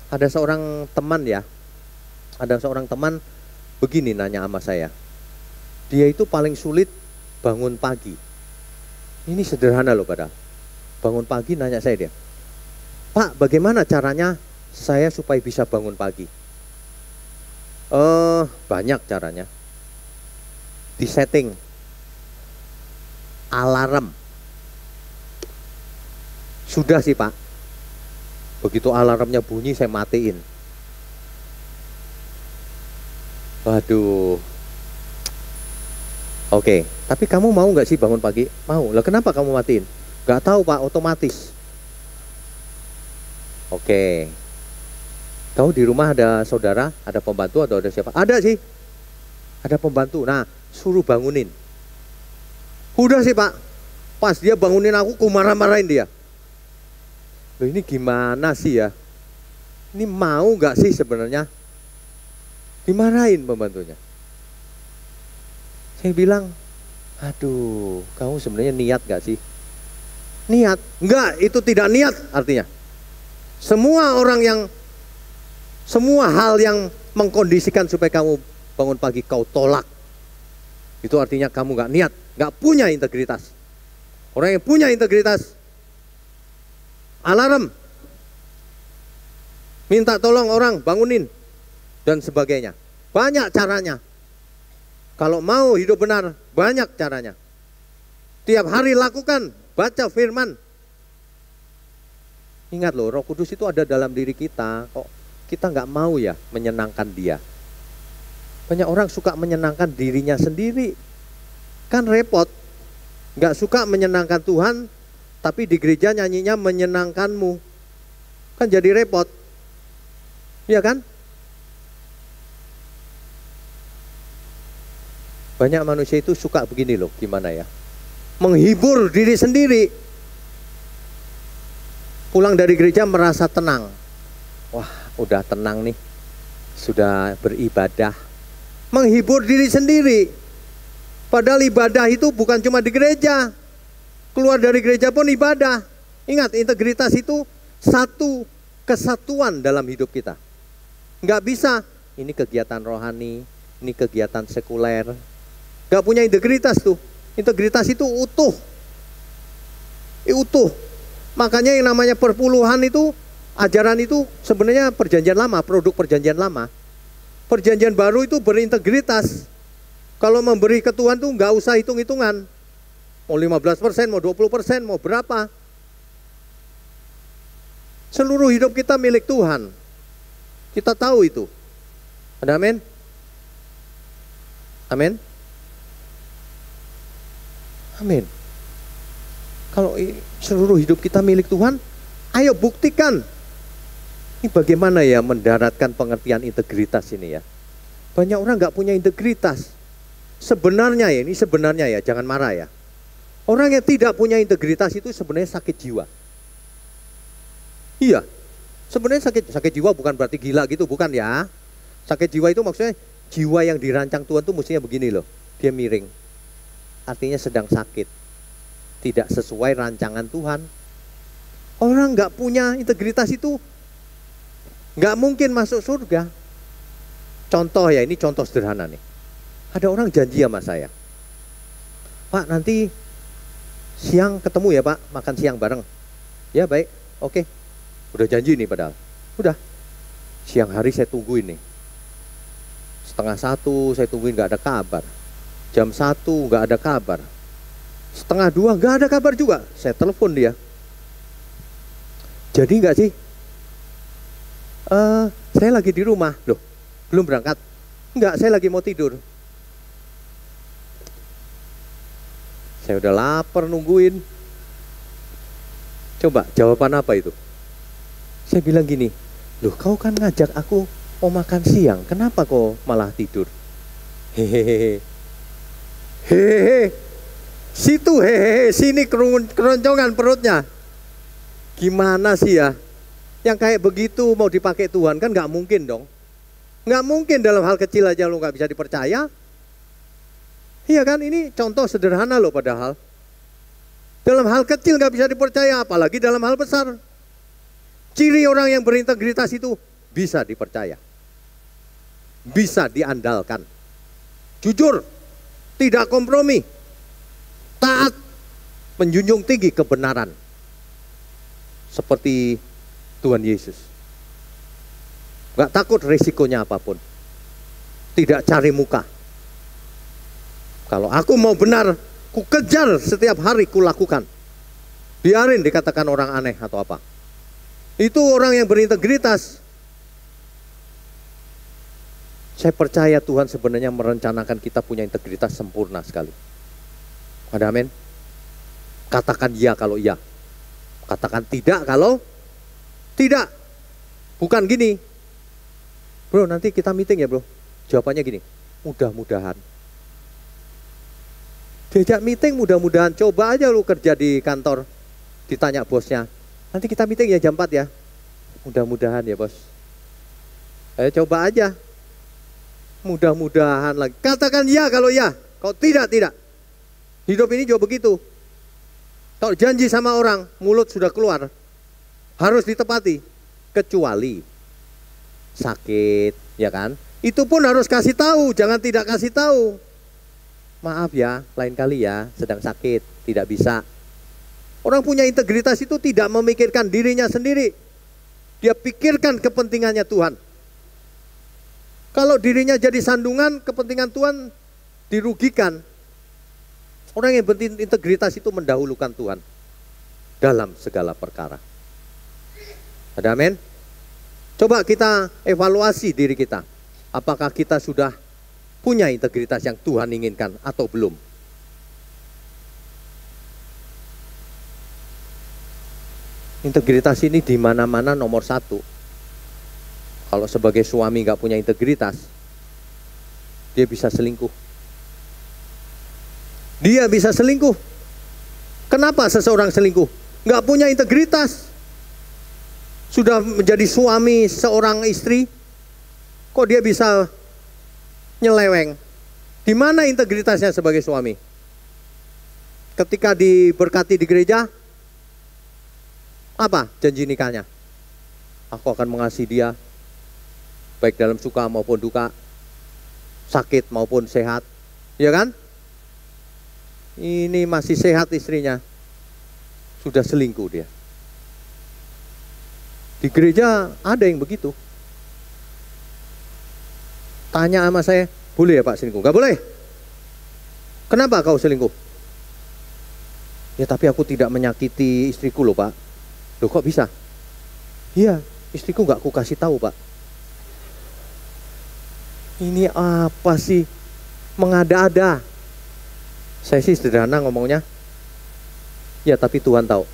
Ada seorang teman ya, ada seorang teman begini nanya sama saya. Dia itu paling sulit bangun pagi. Ini sederhana loh padahal. Bangun pagi nanya saya dia, Pak bagaimana caranya saya supaya bisa bangun pagi? Banyak caranya. Disetting alarm. Sudah sih Pak. Begitu alarmnya bunyi saya matiin. Waduh. Oke, tapi kamu mau nggak sih bangun pagi? Mau. Lah kenapa kamu matiin? Nggak tahu Pak, otomatis. Oke. Kamu di rumah ada saudara, ada pembantu atau ada siapa? Ada sih. Ada pembantu. Nah, suruh bangunin. Udah sih Pak. Pas dia bangunin aku marah-marahin dia. Loh ini gimana sih ya? Ini mau gak sih sebenarnya? Dimarahin pembantunya. Saya bilang, aduh, kamu sebenarnya niat gak sih? Niat? Enggak, itu tidak niat artinya. Semua hal yang mengkondisikan supaya kamu bangun pagi kau tolak. Itu artinya kamu gak niat, gak punya integritas. Orang yang punya integritas, alarm, minta tolong orang, bangunin, dan sebagainya. Banyak caranya. Kalau mau hidup benar, banyak caranya. Tiap hari lakukan, baca firman. Ingat loh, Roh Kudus itu ada dalam diri kita. Kok kita nggak mau ya menyenangkan dia? Banyak orang suka menyenangkan dirinya sendiri. Kan repot. Nggak suka menyenangkan Tuhan, tapi di gereja nyanyinya menyenangkanmu. Kan jadi repot. Iya kan? Banyak manusia itu suka begini loh, gimana ya? Menghibur diri sendiri. Pulang dari gereja merasa tenang. Wah, udah tenang nih. Sudah beribadah. Menghibur diri sendiri. Padahal ibadah itu bukan cuma di gereja. Keluar dari gereja pun ibadah. Ingat, integritas itu satu kesatuan dalam hidup kita. Nggak bisa, ini kegiatan rohani, ini kegiatan sekuler. Gak punya integritas tuh. Integritas itu utuh. Utuh. Makanya yang namanya perpuluhan itu, ajaran itu sebenarnya perjanjian lama, produk perjanjian lama. Perjanjian baru itu berintegritas. Kalau memberi ke Tuhan tuh nggak usah hitung-hitungan. Mau 15%, mau 20%, mau berapa. Seluruh hidup kita milik Tuhan. Kita tahu itu. Ada amin? Amin? Amin. Kalau seluruh hidup kita milik Tuhan, ayo buktikan. Ini bagaimana ya mendaratkan pengertian integritas ini ya. Banyak orang nggak punya integritas. Sebenarnya ya, ini sebenarnya ya, jangan marah ya. Orang yang tidak punya integritas itu sebenarnya sakit jiwa. Iya, sebenarnya sakit jiwa bukan berarti gila gitu, bukan ya. Sakit jiwa itu maksudnya jiwa yang dirancang Tuhan tuh mestinya begini loh, dia miring. Artinya sedang sakit, tidak sesuai rancangan Tuhan. Orang nggak punya integritas itu nggak mungkin masuk surga. Contoh ya, ini contoh sederhana nih. Ada orang janji sama saya, Pak nanti siang ketemu ya Pak, makan siang bareng. Ya baik, oke. Udah janji nih padahal. Udah. Siang hari saya tungguin nih. 12:30 saya tungguin gak ada kabar. Jam 1 gak ada kabar. 1:30 gak ada kabar juga. Saya telepon dia. Jadi gak sih? Saya lagi di rumah. Loh, belum berangkat? Enggak, saya lagi mau tidur. Saya udah lapar nungguin. Coba jawaban apa itu? Saya bilang gini, loh kau kan ngajak aku mau makan siang, kenapa kau malah tidur? Hehehe. Hehehe. Situ hehehe, sini keroncongan perutnya. Gimana sih ya? Yang kayak begitu mau dipakai Tuhan kan nggak mungkin dong. Nggak mungkin dalam hal kecil aja lo nggak bisa dipercaya. Iya kan, ini contoh sederhana loh padahal. Dalam hal kecil nggak bisa dipercaya, apalagi dalam hal besar. Ciri orang yang berintegritas itu bisa dipercaya. Bisa diandalkan. Jujur, tidak kompromi. Taat, menjunjung tinggi kebenaran. Seperti Tuhan Yesus. Gak takut resikonya apapun. Tidak cari muka. Kalau aku mau benar, ku kejar setiap hari ku lakukan. Biarin dikatakan orang aneh atau apa. Itu orang yang berintegritas. Saya percaya Tuhan sebenarnya merencanakan kita punya integritas sempurna sekali. Ada amin? Katakan ya kalau ya. Katakan tidak kalau tidak. Bukan gini. Bro, nanti kita meeting ya bro. Jawabannya gini. Mudah-mudahan. Diajak meeting mudah-mudahan. Coba aja lu kerja di kantor. Ditanya bosnya. Nanti kita meeting ya jam 4 ya. Mudah-mudahan ya bos. Coba aja. Mudah-mudahan lagi. Katakan ya kalau ya. Kalau tidak, tidak. Hidup ini juga begitu. Kalau janji sama orang, mulut sudah keluar. Harus ditepati. Kecuali sakit, ya kan? Itu pun harus kasih tahu. Jangan tidak kasih tahu. Maaf ya, lain kali ya, sedang sakit, tidak bisa. Orang punya integritas itu tidak memikirkan dirinya sendiri. Dia pikirkan kepentingannya Tuhan. Kalau dirinya jadi sandungan, kepentingan Tuhan dirugikan. Orang yang berintegritas itu mendahulukan Tuhan dalam segala perkara. Ada amin? Coba kita evaluasi diri kita. Apakah kita sudah punya integritas yang Tuhan inginkan atau belum? Integritas ini di mana-mana nomor 1. Kalau sebagai suami nggak punya integritas, dia bisa selingkuh. Dia bisa selingkuh. Kenapa seseorang selingkuh? Nggak punya integritas. Sudah menjadi suami seorang istri, kok dia bisa nyeleweng? Di mana integritasnya sebagai suami? Ketika diberkati di gereja, apa janji nikahnya? Aku akan mengasihi dia, baik dalam suka maupun duka. sakit maupun sehat, ya kan? Ini masih sehat istrinya, sudah selingkuh dia. Di gereja ada yang begitu. Tanya sama saya, boleh ya Pak selingkuh? Gak boleh. Kenapa kau selingkuh? Ya tapi aku tidak menyakiti istriku loh Pak. Loh kok bisa? Iya, istriku gak aku kasih tahu Pak. Ini apa sih? Mengada-ada. Saya sih sederhana ngomongnya. Ya tapi Tuhan tahu.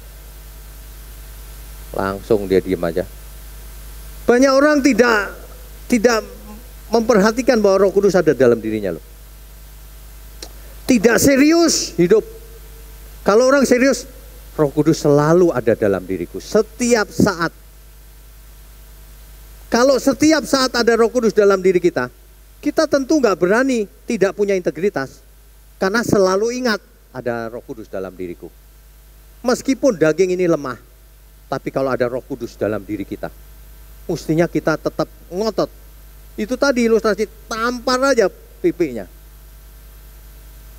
Langsung dia diam aja. Banyak orang tidak memperhatikan bahwa Roh Kudus ada dalam dirinya loh. Tidak serius hidup. Kalau orang serius, Roh Kudus selalu ada dalam diriku setiap saat. Kalau setiap saat ada Roh Kudus dalam diri kita tentu nggak berani tidak punya integritas, karena selalu ingat ada Roh Kudus dalam diriku. Meskipun daging ini lemah, tapi kalau ada Roh Kudus dalam diri kita, mestinya kita tetap ngotot. Itu tadi ilustrasi, tampar aja pipinya,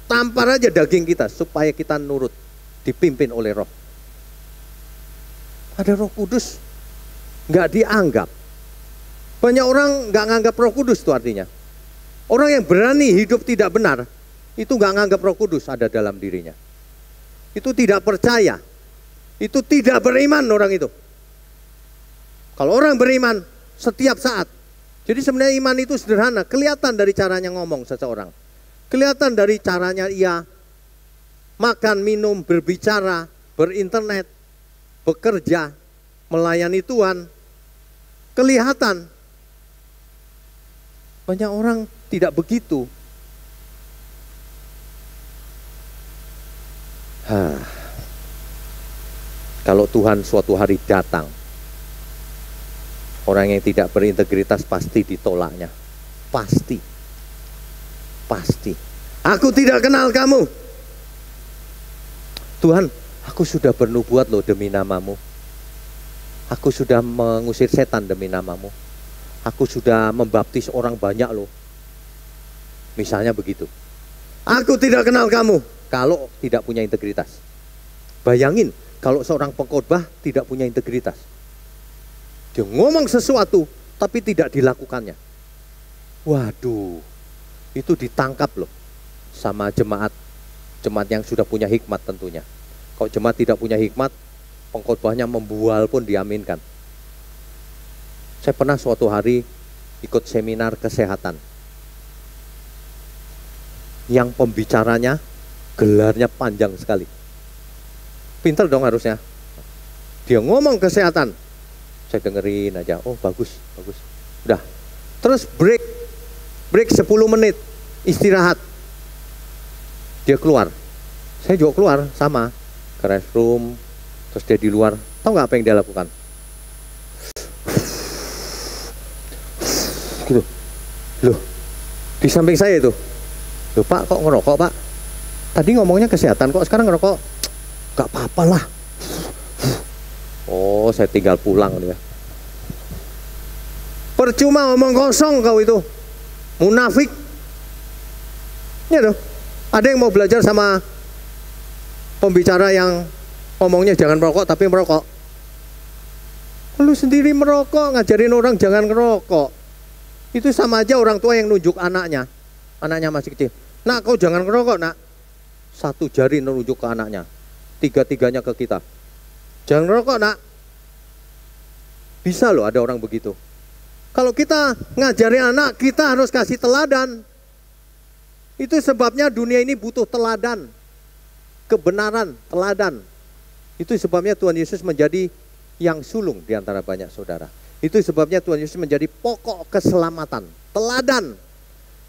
tampar aja daging kita supaya kita nurut, dipimpin oleh Roh. Ada Roh Kudus nggak dianggap. Banyak orang nggak nganggap Roh Kudus, itu artinya orang yang berani hidup tidak benar itu nggak nganggap Roh Kudus ada dalam dirinya. Itu tidak percaya, itu tidak beriman orang itu. Kalau orang beriman setiap saat. Jadi sebenarnya iman itu sederhana, kelihatan dari caranya ngomong seseorang, kelihatan dari caranya ia makan, minum, berbicara, berinternet, bekerja, melayani Tuhan. Kelihatan. Banyak orang tidak begitu. Kalau Tuhan suatu hari datang, orang yang tidak berintegritas pasti ditolaknya. Pasti. Pasti. Aku tidak kenal kamu. Tuhan, aku sudah bernubuat loh demi namamu. Aku sudah mengusir setan demi namamu. Aku sudah membaptis orang banyak loh. Misalnya begitu. Aku tidak kenal kamu kalau tidak punya integritas. Bayangin kalau seorang pengkhotbah tidak punya integritas. Dia ngomong sesuatu tapi tidak dilakukannya. Waduh, itu ditangkap loh sama jemaat yang sudah punya hikmat tentunya. Kalau jemaat tidak punya hikmat, pengkhotbahnya membual pun diaminkan. Saya pernah suatu hari ikut seminar kesehatan. Yang pembicaranya gelarnya panjang sekali. Pintar dong harusnya. Dia ngomong kesehatan. Saya dengerin aja, oh bagus. Udah, terus break 10 menit, istirahat. Dia keluar, saya juga keluar sama, ke restroom. Terus dia di luar, tahu nggak apa yang dia lakukan? Gitu, loh, di samping saya itu, loh Pak kok ngerokok Pak? Tadi ngomongnya kesehatan kok sekarang ngerokok? Gak apa-apa lah. Oh, saya tinggal pulang dia. Percuma ngomong kosong kau itu, munafik. Ya dong. Ada yang mau belajar sama pembicara yang ngomongnya jangan merokok tapi merokok. Lu sendiri merokok, ngajarin orang jangan ngerokok. Itu sama aja orang tua yang nunjuk anaknya masih kecil. Nak, kau jangan ngerokok nak. Satu jari nunjuk ke anaknya, tiga-tiganya ke kita. Jangan ngerokok nak. Bisa loh ada orang begitu. Kalau kita ngajari anak, kita harus kasih teladan. Itu sebabnya dunia ini butuh teladan. Kebenaran, teladan. Itu sebabnya Tuhan Yesus menjadi yang sulung di antara banyak saudara. Itu sebabnya Tuhan Yesus menjadi pokok keselamatan, teladan.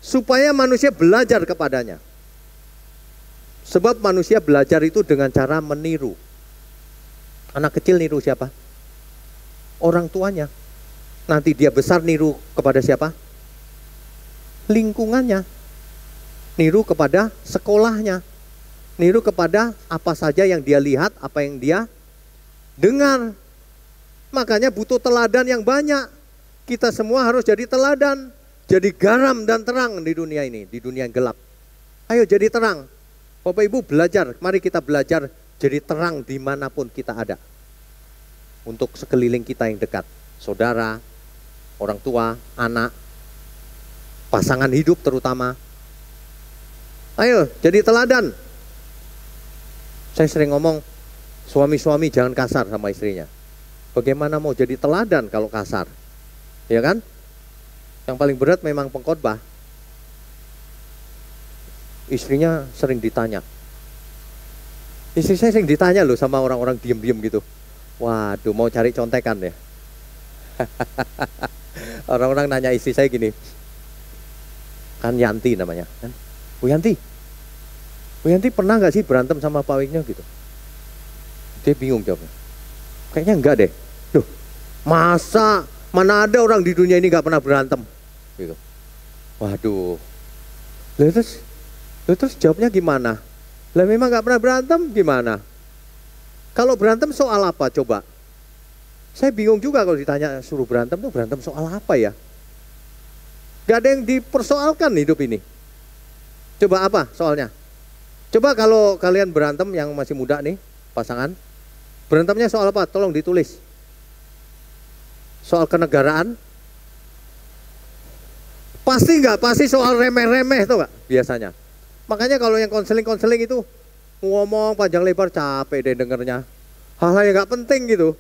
Supaya manusia belajar kepadanya. Sebab manusia belajar itu dengan cara meniru. Anak kecil niru siapa? Orang tuanya. Nanti dia besar niru kepada siapa? Lingkungannya. Niru kepada sekolahnya. Niru kepada apa saja yang dia lihat, apa yang dia dengar. Makanya butuh teladan yang banyak. Kita semua harus jadi teladan. jadi garam dan terang di dunia ini, di dunia yang gelap. Ayo jadi terang. Bapak Ibu belajar, mari kita belajar jadi terang dimanapun kita ada. Untuk sekeliling kita yang dekat, saudara, orang tua, anak, pasangan hidup terutama. Ayo jadi teladan. Saya sering ngomong, suami-suami jangan kasar sama istrinya. Bagaimana mau jadi teladan kalau kasar? Ya kan? Yang paling berat memang pengkhotbah. Istrinya sering ditanya. Istri saya sering ditanya loh sama orang-orang diem-diem gitu. Waduh, mau cari contekan ya. Orang-orang nanya istri saya gini. Kan Yanti namanya. Kan? Bu Yanti pernah gak sih berantem sama Pak Wiknya gitu? Dia bingung jawabnya. Kayaknya enggak deh. Duh, masa mana ada orang di dunia ini gak pernah berantem? Gitu. Waduh. Terus jawabnya gimana? Lah memang gak pernah berantem gimana? Kalau berantem soal apa coba? Saya bingung juga kalau ditanya suruh berantem tuh berantem soal apa ya? Gak ada yang dipersoalkan hidup ini. Coba apa soalnya? Coba kalau kalian berantem yang masih muda nih, pasangan, berantemnya soal apa? Tolong ditulis. Soal kenegaraan? Pasti nggak? Pasti soal remeh-remeh tuh nggak? Biasanya. Makanya kalau yang konseling itu ngomong panjang lebar capek deh dengernya. Hal-hal yang nggak penting gitu.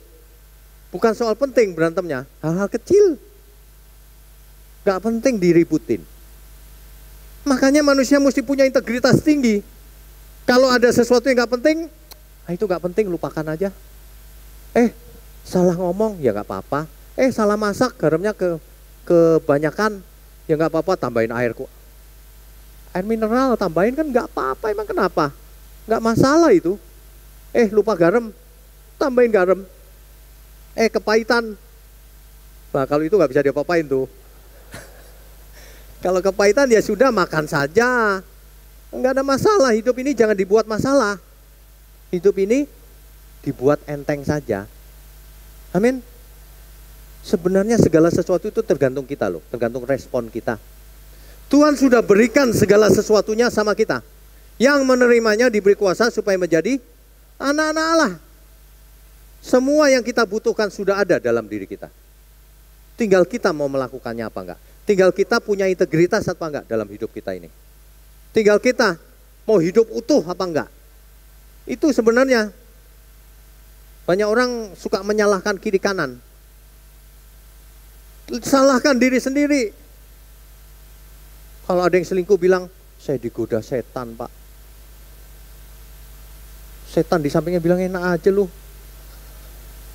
Bukan soal penting berantemnya, hal-hal kecil. Nggak penting diributin. Makanya manusia mesti punya integritas tinggi. Kalau ada sesuatu yang nggak penting, itu nggak penting, lupakan aja. Salah ngomong ya nggak apa-apa. Salah masak garamnya kebanyakan ya nggak apa-apa, tambahin air kok. Air mineral tambahin kan nggak apa-apa, emang kenapa? Nggak masalah itu. Lupa garam, tambahin garam. Kepahitan. Nah kalau itu nggak bisa diapa-apain tuh. Kalau kepahitan ya sudah makan saja. Enggak ada masalah, hidup ini jangan dibuat masalah. Hidup ini dibuat enteng saja. Amin. Sebenarnya segala sesuatu itu tergantung kita loh, tergantung respon kita. Tuhan sudah berikan segala sesuatunya sama kita. Yang menerimanya diberi kuasa supaya menjadi anak-anak Allah. Semua yang kita butuhkan sudah ada dalam diri kita. Tinggal kita mau melakukannya apa enggak. Tinggal kita punya integritas apa enggak dalam hidup kita ini. Tinggal kita mau hidup utuh apa enggak. Itu sebenarnya banyak orang suka menyalahkan kiri kanan. Salahkan diri sendiri. Kalau ada yang selingkuh bilang, saya digoda setan pak. Setan di sampingnya bilang enak aja lu.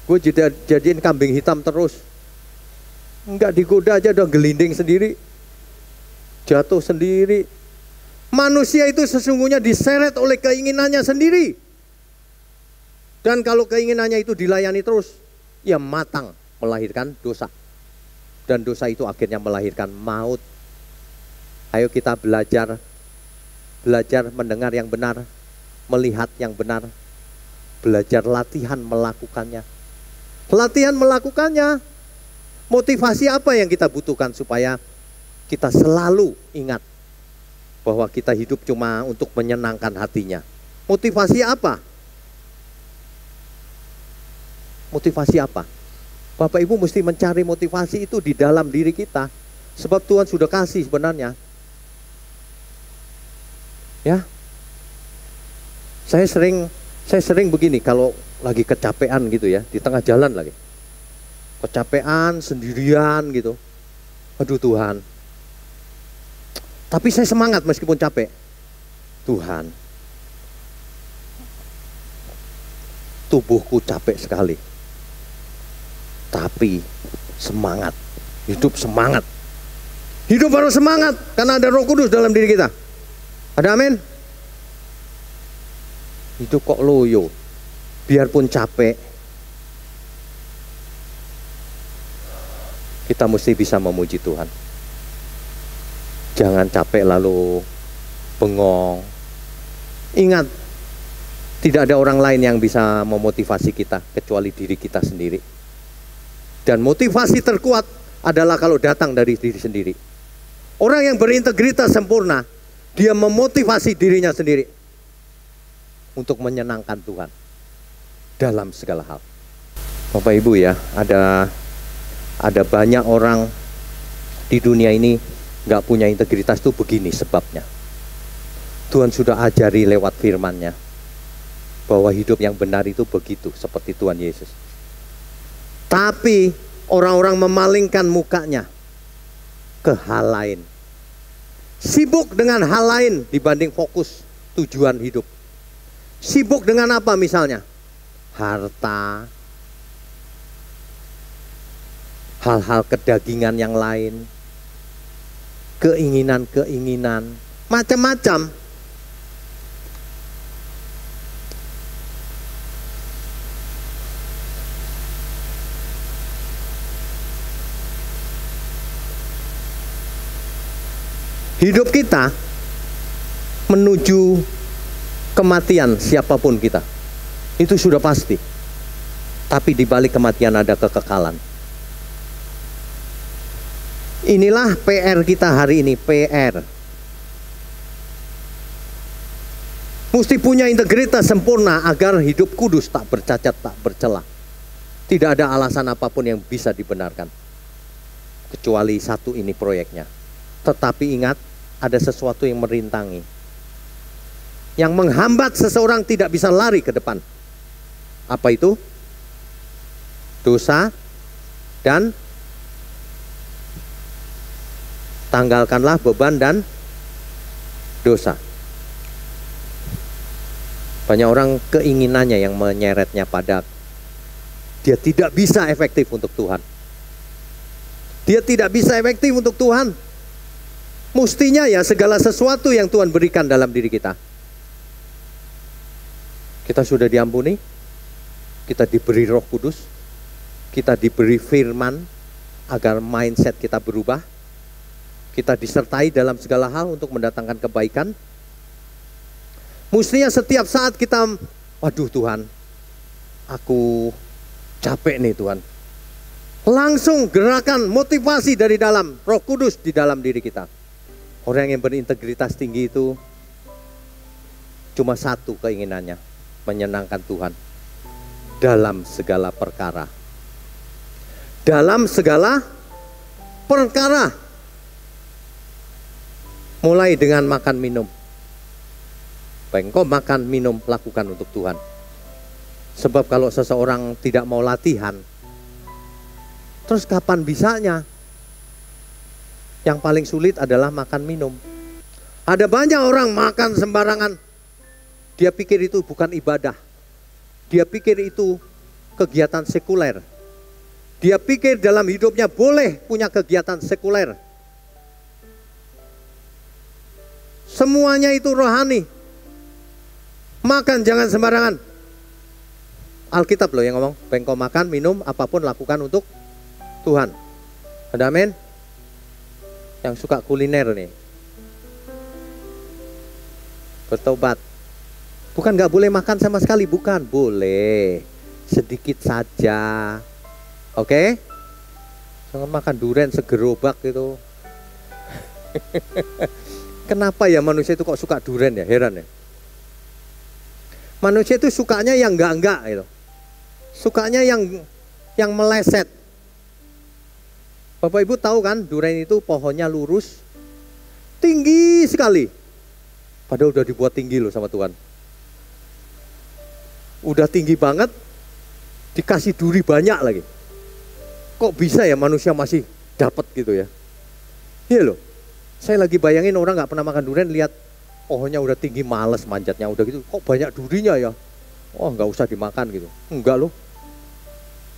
Gue jadiin kambing hitam terus. Enggak digoda aja udah gelinding sendiri. Jatuh sendiri. Manusia itu sesungguhnya diseret oleh keinginannya sendiri. Dan kalau keinginannya itu dilayani terus, ya matang melahirkan dosa. Dan dosa itu akhirnya melahirkan maut. Ayo kita belajar mendengar yang benar, melihat yang benar, belajar latihan melakukannya. Latihan melakukannya, motivasi apa yang kita butuhkan supaya kita selalu ingat bahwa kita hidup cuma untuk menyenangkan hatinya. Motivasi apa? Motivasi apa? Bapak Ibu mesti mencari motivasi itu di dalam diri kita. Sebab Tuhan sudah kasih sebenarnya. Ya. Saya sering begini kalau lagi kecapean gitu ya, di tengah jalan lagi. Kecapean sendirian gitu. Aduh Tuhan. Tapi saya semangat meskipun capek. Tuhan, tubuhku capek sekali. Tapi semangat, hidup semangat. Hidup harus semangat karena ada Roh Kudus dalam diri kita. Ada amin? Hidup kok loyo. Biarpun capek, kita mesti bisa memuji Tuhan. Jangan capek lalu bengong. Ingat, tidak ada orang lain yang bisa memotivasi kita kecuali diri kita sendiri. Dan motivasi terkuat adalah kalau datang dari diri sendiri. Orang yang berintegritas sempurna, dia memotivasi dirinya sendiri untuk menyenangkan Tuhan dalam segala hal. Bapak Ibu ya, ada banyak orang di dunia ini nggak punya integritas tuh begini sebabnya. Tuhan sudah ajari lewat firman-Nya bahwa hidup yang benar itu begitu seperti Tuhan Yesus. Tapi orang-orang memalingkan mukanya ke hal lain. Sibuk dengan hal lain dibanding fokus tujuan hidup. Sibuk dengan apa misalnya? Harta, hal-hal kedagingan yang lain, keinginan-keinginan, macam-macam. Hidup kita menuju kematian siapapun kita. Itu sudah pasti. Tapi di balik kematian ada kekekalan. Inilah PR kita hari ini, PR. Mesti punya integritas sempurna agar hidup kudus, tak bercacat, tak bercela. Tidak ada alasan apapun yang bisa dibenarkan. Kecuali satu ini proyeknya. Tetapi ingat, ada sesuatu yang merintangi, yang menghambat seseorang tidak bisa lari ke depan. Apa itu? Dosa dan tanggalkanlah beban dan dosa. Banyak orang keinginannya yang menyeretnya pada dia tidak bisa efektif untuk Tuhan. Dia tidak bisa efektif untuk Tuhan. Mestinya ya segala sesuatu yang Tuhan berikan dalam diri kita. Kita sudah diampuni, kita diberi Roh Kudus, kita diberi firman agar mindset kita berubah. Kita disertai dalam segala hal untuk mendatangkan kebaikan. Mestinya setiap saat kita, waduh Tuhan, aku capek nih Tuhan. Langsung gerakan motivasi dari dalam, Roh Kudus di dalam diri kita. Orang yang berintegritas tinggi itu cuma satu keinginannya, menyenangkan Tuhan dalam segala perkara. Dalam segala perkara. Mulai dengan makan minum. Baik engkau makan minum lakukan untuk Tuhan. Sebab kalau seseorang tidak mau latihan, terus kapan bisanya? Yang paling sulit adalah makan minum. Ada banyak orang makan sembarangan. Dia pikir itu bukan ibadah. Dia pikir itu kegiatan sekuler. Dia pikir dalam hidupnya boleh punya kegiatan sekuler. Semuanya itu rohani. Makan jangan sembarangan. Alkitab loh yang ngomong, engkau makan, minum, apapun lakukan untuk Tuhan. Ada amin? Yang suka kuliner nih, bertobat. Bukan gak boleh makan sama sekali, bukan. Boleh, sedikit saja. Oke? Jangan makan durian segerobak gitu. Kenapa ya manusia itu kok suka durian ya? Heran ya. Manusia itu sukanya yang enggak gitu. Sukanya yang meleset. Bapak Ibu tahu kan, durian itu pohonnya lurus, tinggi sekali. Padahal udah dibuat tinggi loh sama Tuhan. Udah tinggi banget, dikasih duri banyak lagi. Kok bisa ya manusia masih dapat gitu ya? Iya loh. Saya lagi bayangin orang nggak pernah makan durian, lihat pohonnya udah tinggi, males manjatnya udah gitu. Kok banyak durinya ya? Oh nggak usah dimakan gitu. Enggak loh.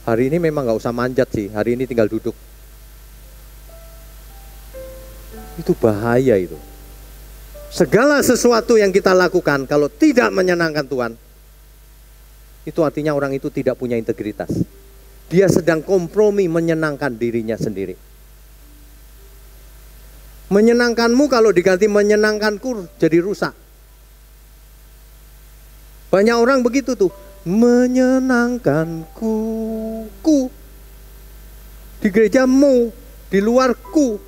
Hari ini memang nggak usah manjat sih. Hari ini tinggal duduk. Itu bahaya itu. Segala sesuatu yang kita lakukan kalau tidak menyenangkan Tuhan, itu artinya orang itu tidak punya integritas. Dia sedang kompromi menyenangkan dirinya sendiri. Menyenangkanmu kalau diganti menyenangkanku jadi rusak. Banyak orang begitu tuh. Menyenangkanku, ku. Di gerejamu, di luarku.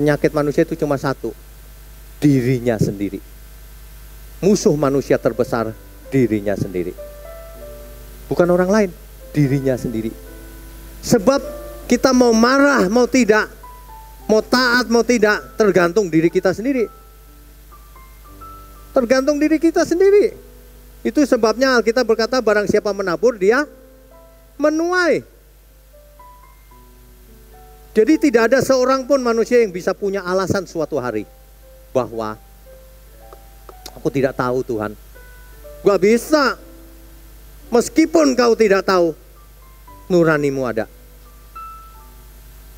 Penyakit manusia itu cuma satu, dirinya sendiri. Musuh manusia terbesar dirinya sendiri. Bukan orang lain, dirinya sendiri. Sebab kita mau marah, mau tidak, mau taat, mau tidak, tergantung diri kita sendiri. Tergantung diri kita sendiri. Itu sebabnya Alkitab berkata, barang siapa menabur, dia menuai. Jadi tidak ada seorang pun manusia yang bisa punya alasan suatu hari bahwa aku tidak tahu Tuhan. Gak bisa. Meskipun kau tidak tahu, nuranimu ada.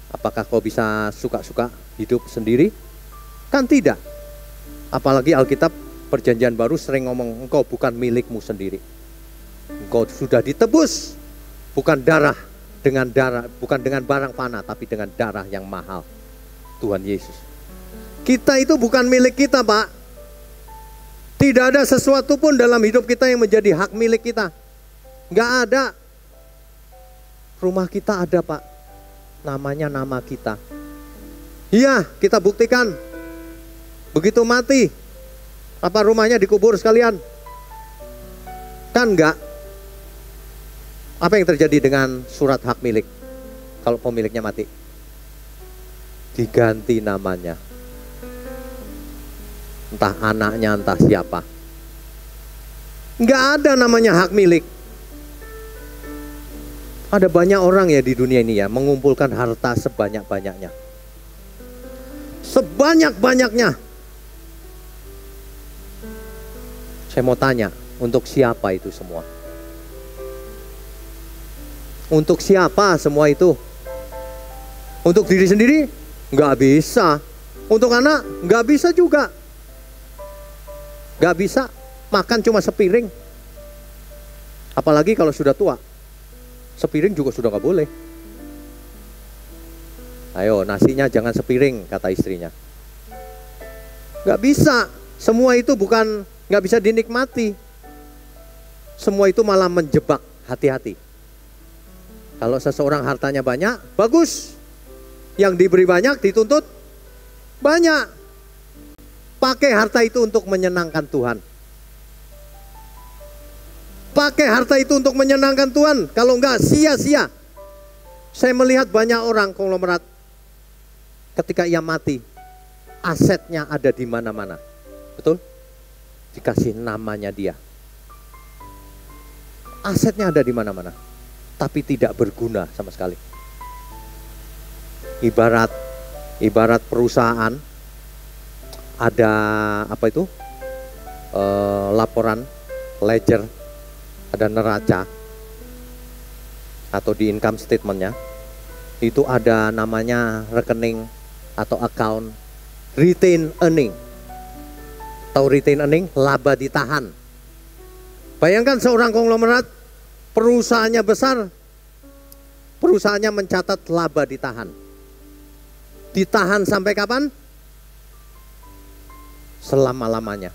Apakah kau bisa suka-suka hidup sendiri? Kan tidak. Apalagi Alkitab Perjanjian Baru sering ngomong, engkau bukan milikmu sendiri. Engkau sudah ditebus, bukan darah dengan darah, bukan dengan barang fana, tapi dengan darah yang mahal, Tuhan Yesus. Kita itu bukan milik kita, Pak. Tidak ada sesuatu pun dalam hidup kita yang menjadi hak milik kita. Nggak ada. Rumah kita ada, Pak. Namanya nama kita. Iya, kita buktikan. Begitu mati, apa rumahnya dikubur sekalian? Kan enggak. Apa yang terjadi dengan surat hak milik kalau pemiliknya mati? Diganti namanya. Entah anaknya, entah siapa. Enggak ada namanya hak milik. Ada banyak orang ya di dunia ini ya, mengumpulkan harta sebanyak-banyaknya. Sebanyak-banyaknya. Saya mau tanya, untuk siapa itu semua? Untuk siapa semua itu? Untuk diri sendiri? Nggak bisa. Untuk anak? Nggak bisa juga. Nggak bisa. Makan cuma sepiring. Apalagi kalau sudah tua. Sepiring juga sudah nggak boleh. Ayo, nasinya jangan sepiring, kata istrinya. Nggak bisa. Semua itu bukan, nggak bisa dinikmati. Semua itu malah menjebak. Hati-hati. Kalau seseorang hartanya banyak, bagus. Yang diberi banyak, dituntut banyak. Pakai harta itu untuk menyenangkan Tuhan. Pakai harta itu untuk menyenangkan Tuhan. Kalau enggak, sia-sia. Saya melihat banyak orang konglomerat, ketika ia mati, asetnya ada di mana-mana. Betul? Dikasih namanya dia. Asetnya ada di mana-mana. Tapi tidak berguna sama sekali. Ibarat perusahaan ada apa itu? Laporan ledger, ada neraca atau di income statementnya itu ada namanya rekening atau account retain earning. Tahu retain earning? Laba ditahan. Bayangkan seorang konglomerat, perusahaannya besar, perusahaannya mencatat laba ditahan. Ditahan sampai kapan? Selama-lamanya.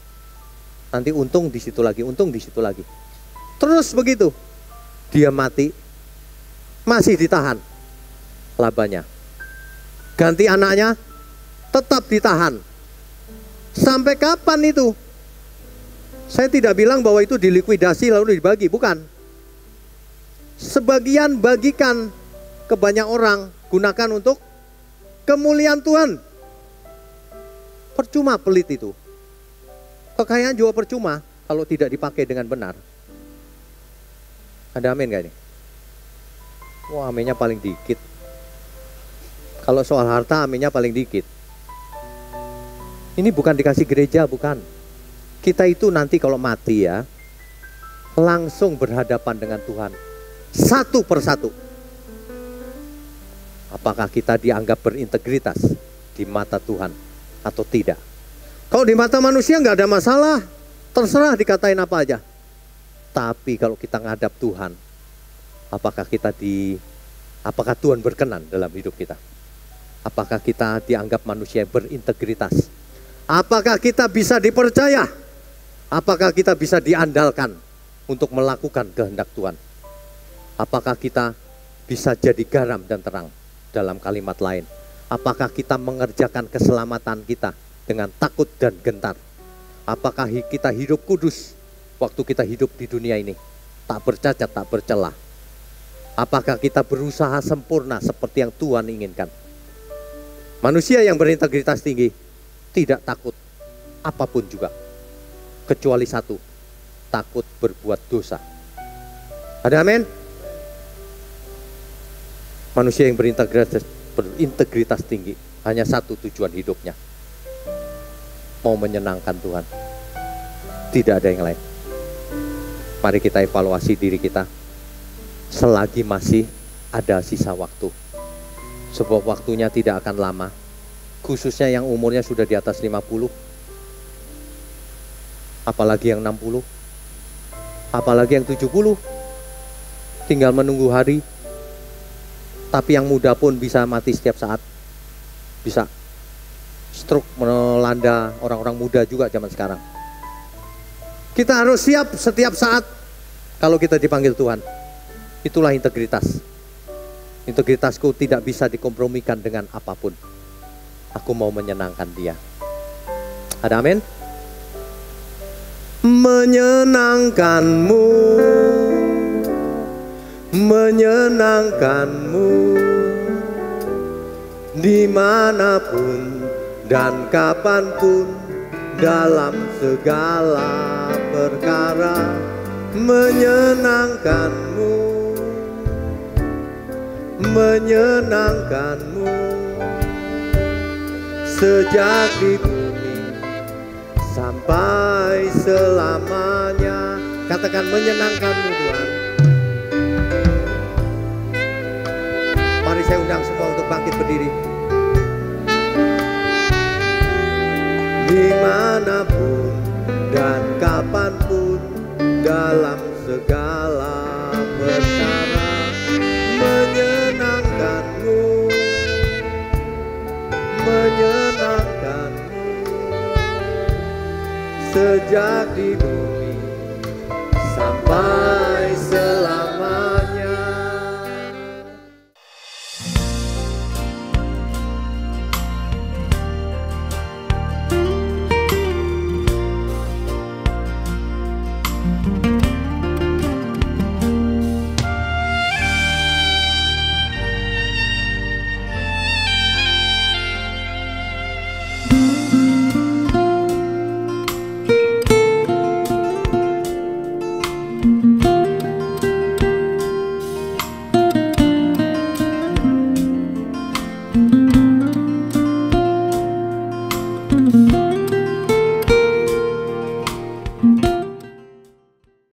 Nanti untung di situ lagi, untung di situ lagi. Terus begitu. Dia mati, masih ditahan labanya. Ganti anaknya, tetap ditahan. Sampai kapan itu? Saya tidak bilang bahwa itu dilikuidasi lalu dibagi, bukan. Sebagian bagikan ke banyak orang, gunakan untuk kemuliaan Tuhan. Percuma pelit itu. Kekayaan juga percuma kalau tidak dipakai dengan benar. Ada amin gak ini? Wah, aminnya paling dikit. Kalau soal harta, aminnya paling dikit. Ini bukan dikasih gereja, bukan. Kita itu nanti kalau mati ya, langsung berhadapan dengan Tuhan. Satu persatu. Apakah kita dianggap berintegritas di mata Tuhan atau tidak? Kalau di mata manusia nggak ada masalah, terserah dikatain apa aja. Tapi kalau kita ngadap Tuhan, apakah Tuhan berkenan dalam hidup kita? Apakah kita dianggap manusia yang berintegritas? Apakah kita bisa dipercaya? Apakah kita bisa diandalkan untuk melakukan kehendak Tuhan? Apakah kita bisa jadi garam dan terang? Dalam kalimat lain, Apakah kita mengerjakan keselamatan kita dengan takut dan gentar? Apakah kita hidup kudus waktu kita hidup di dunia ini? Tak bercacat, tak bercela. Apakah kita berusaha sempurna seperti yang Tuhan inginkan? Manusia yang berintegritas tinggi tidak takut apapun juga, kecuali satu, takut berbuat dosa. Ada amin? Manusia yang berintegritas tinggi hanya satu tujuan hidupnya, mau menyenangkan Tuhan. Tidak ada yang lain. Mari kita evaluasi diri kita selagi masih ada sisa waktu. Sebab waktunya tidak akan lama, khususnya yang umurnya sudah di atas 50, apalagi yang 60, apalagi yang 70, tinggal menunggu hari. Tapi yang muda pun bisa mati setiap saat. Bisa stroke melanda orang-orang muda juga zaman sekarang. Kita harus siap setiap saat kalau kita dipanggil Tuhan. Itulah integritas. Integritasku tidak bisa dikompromikan dengan apapun. Aku mau menyenangkan Dia. Ada amin? Menyenangkanmu, menyenangkanmu, dimanapun dan kapanpun, dalam segala perkara. Menyenangkanmu, menyenangkanmu, sejak di bumi sampai selamanya. Katakan menyenangkanmu Tuhan. Mari saya undang semua untuk bangkit berdiri. Dimanapun dan kapanpun, dalam segala perkara. Menyenangkanmu, menyenangkanmu, sejak di bumi sampai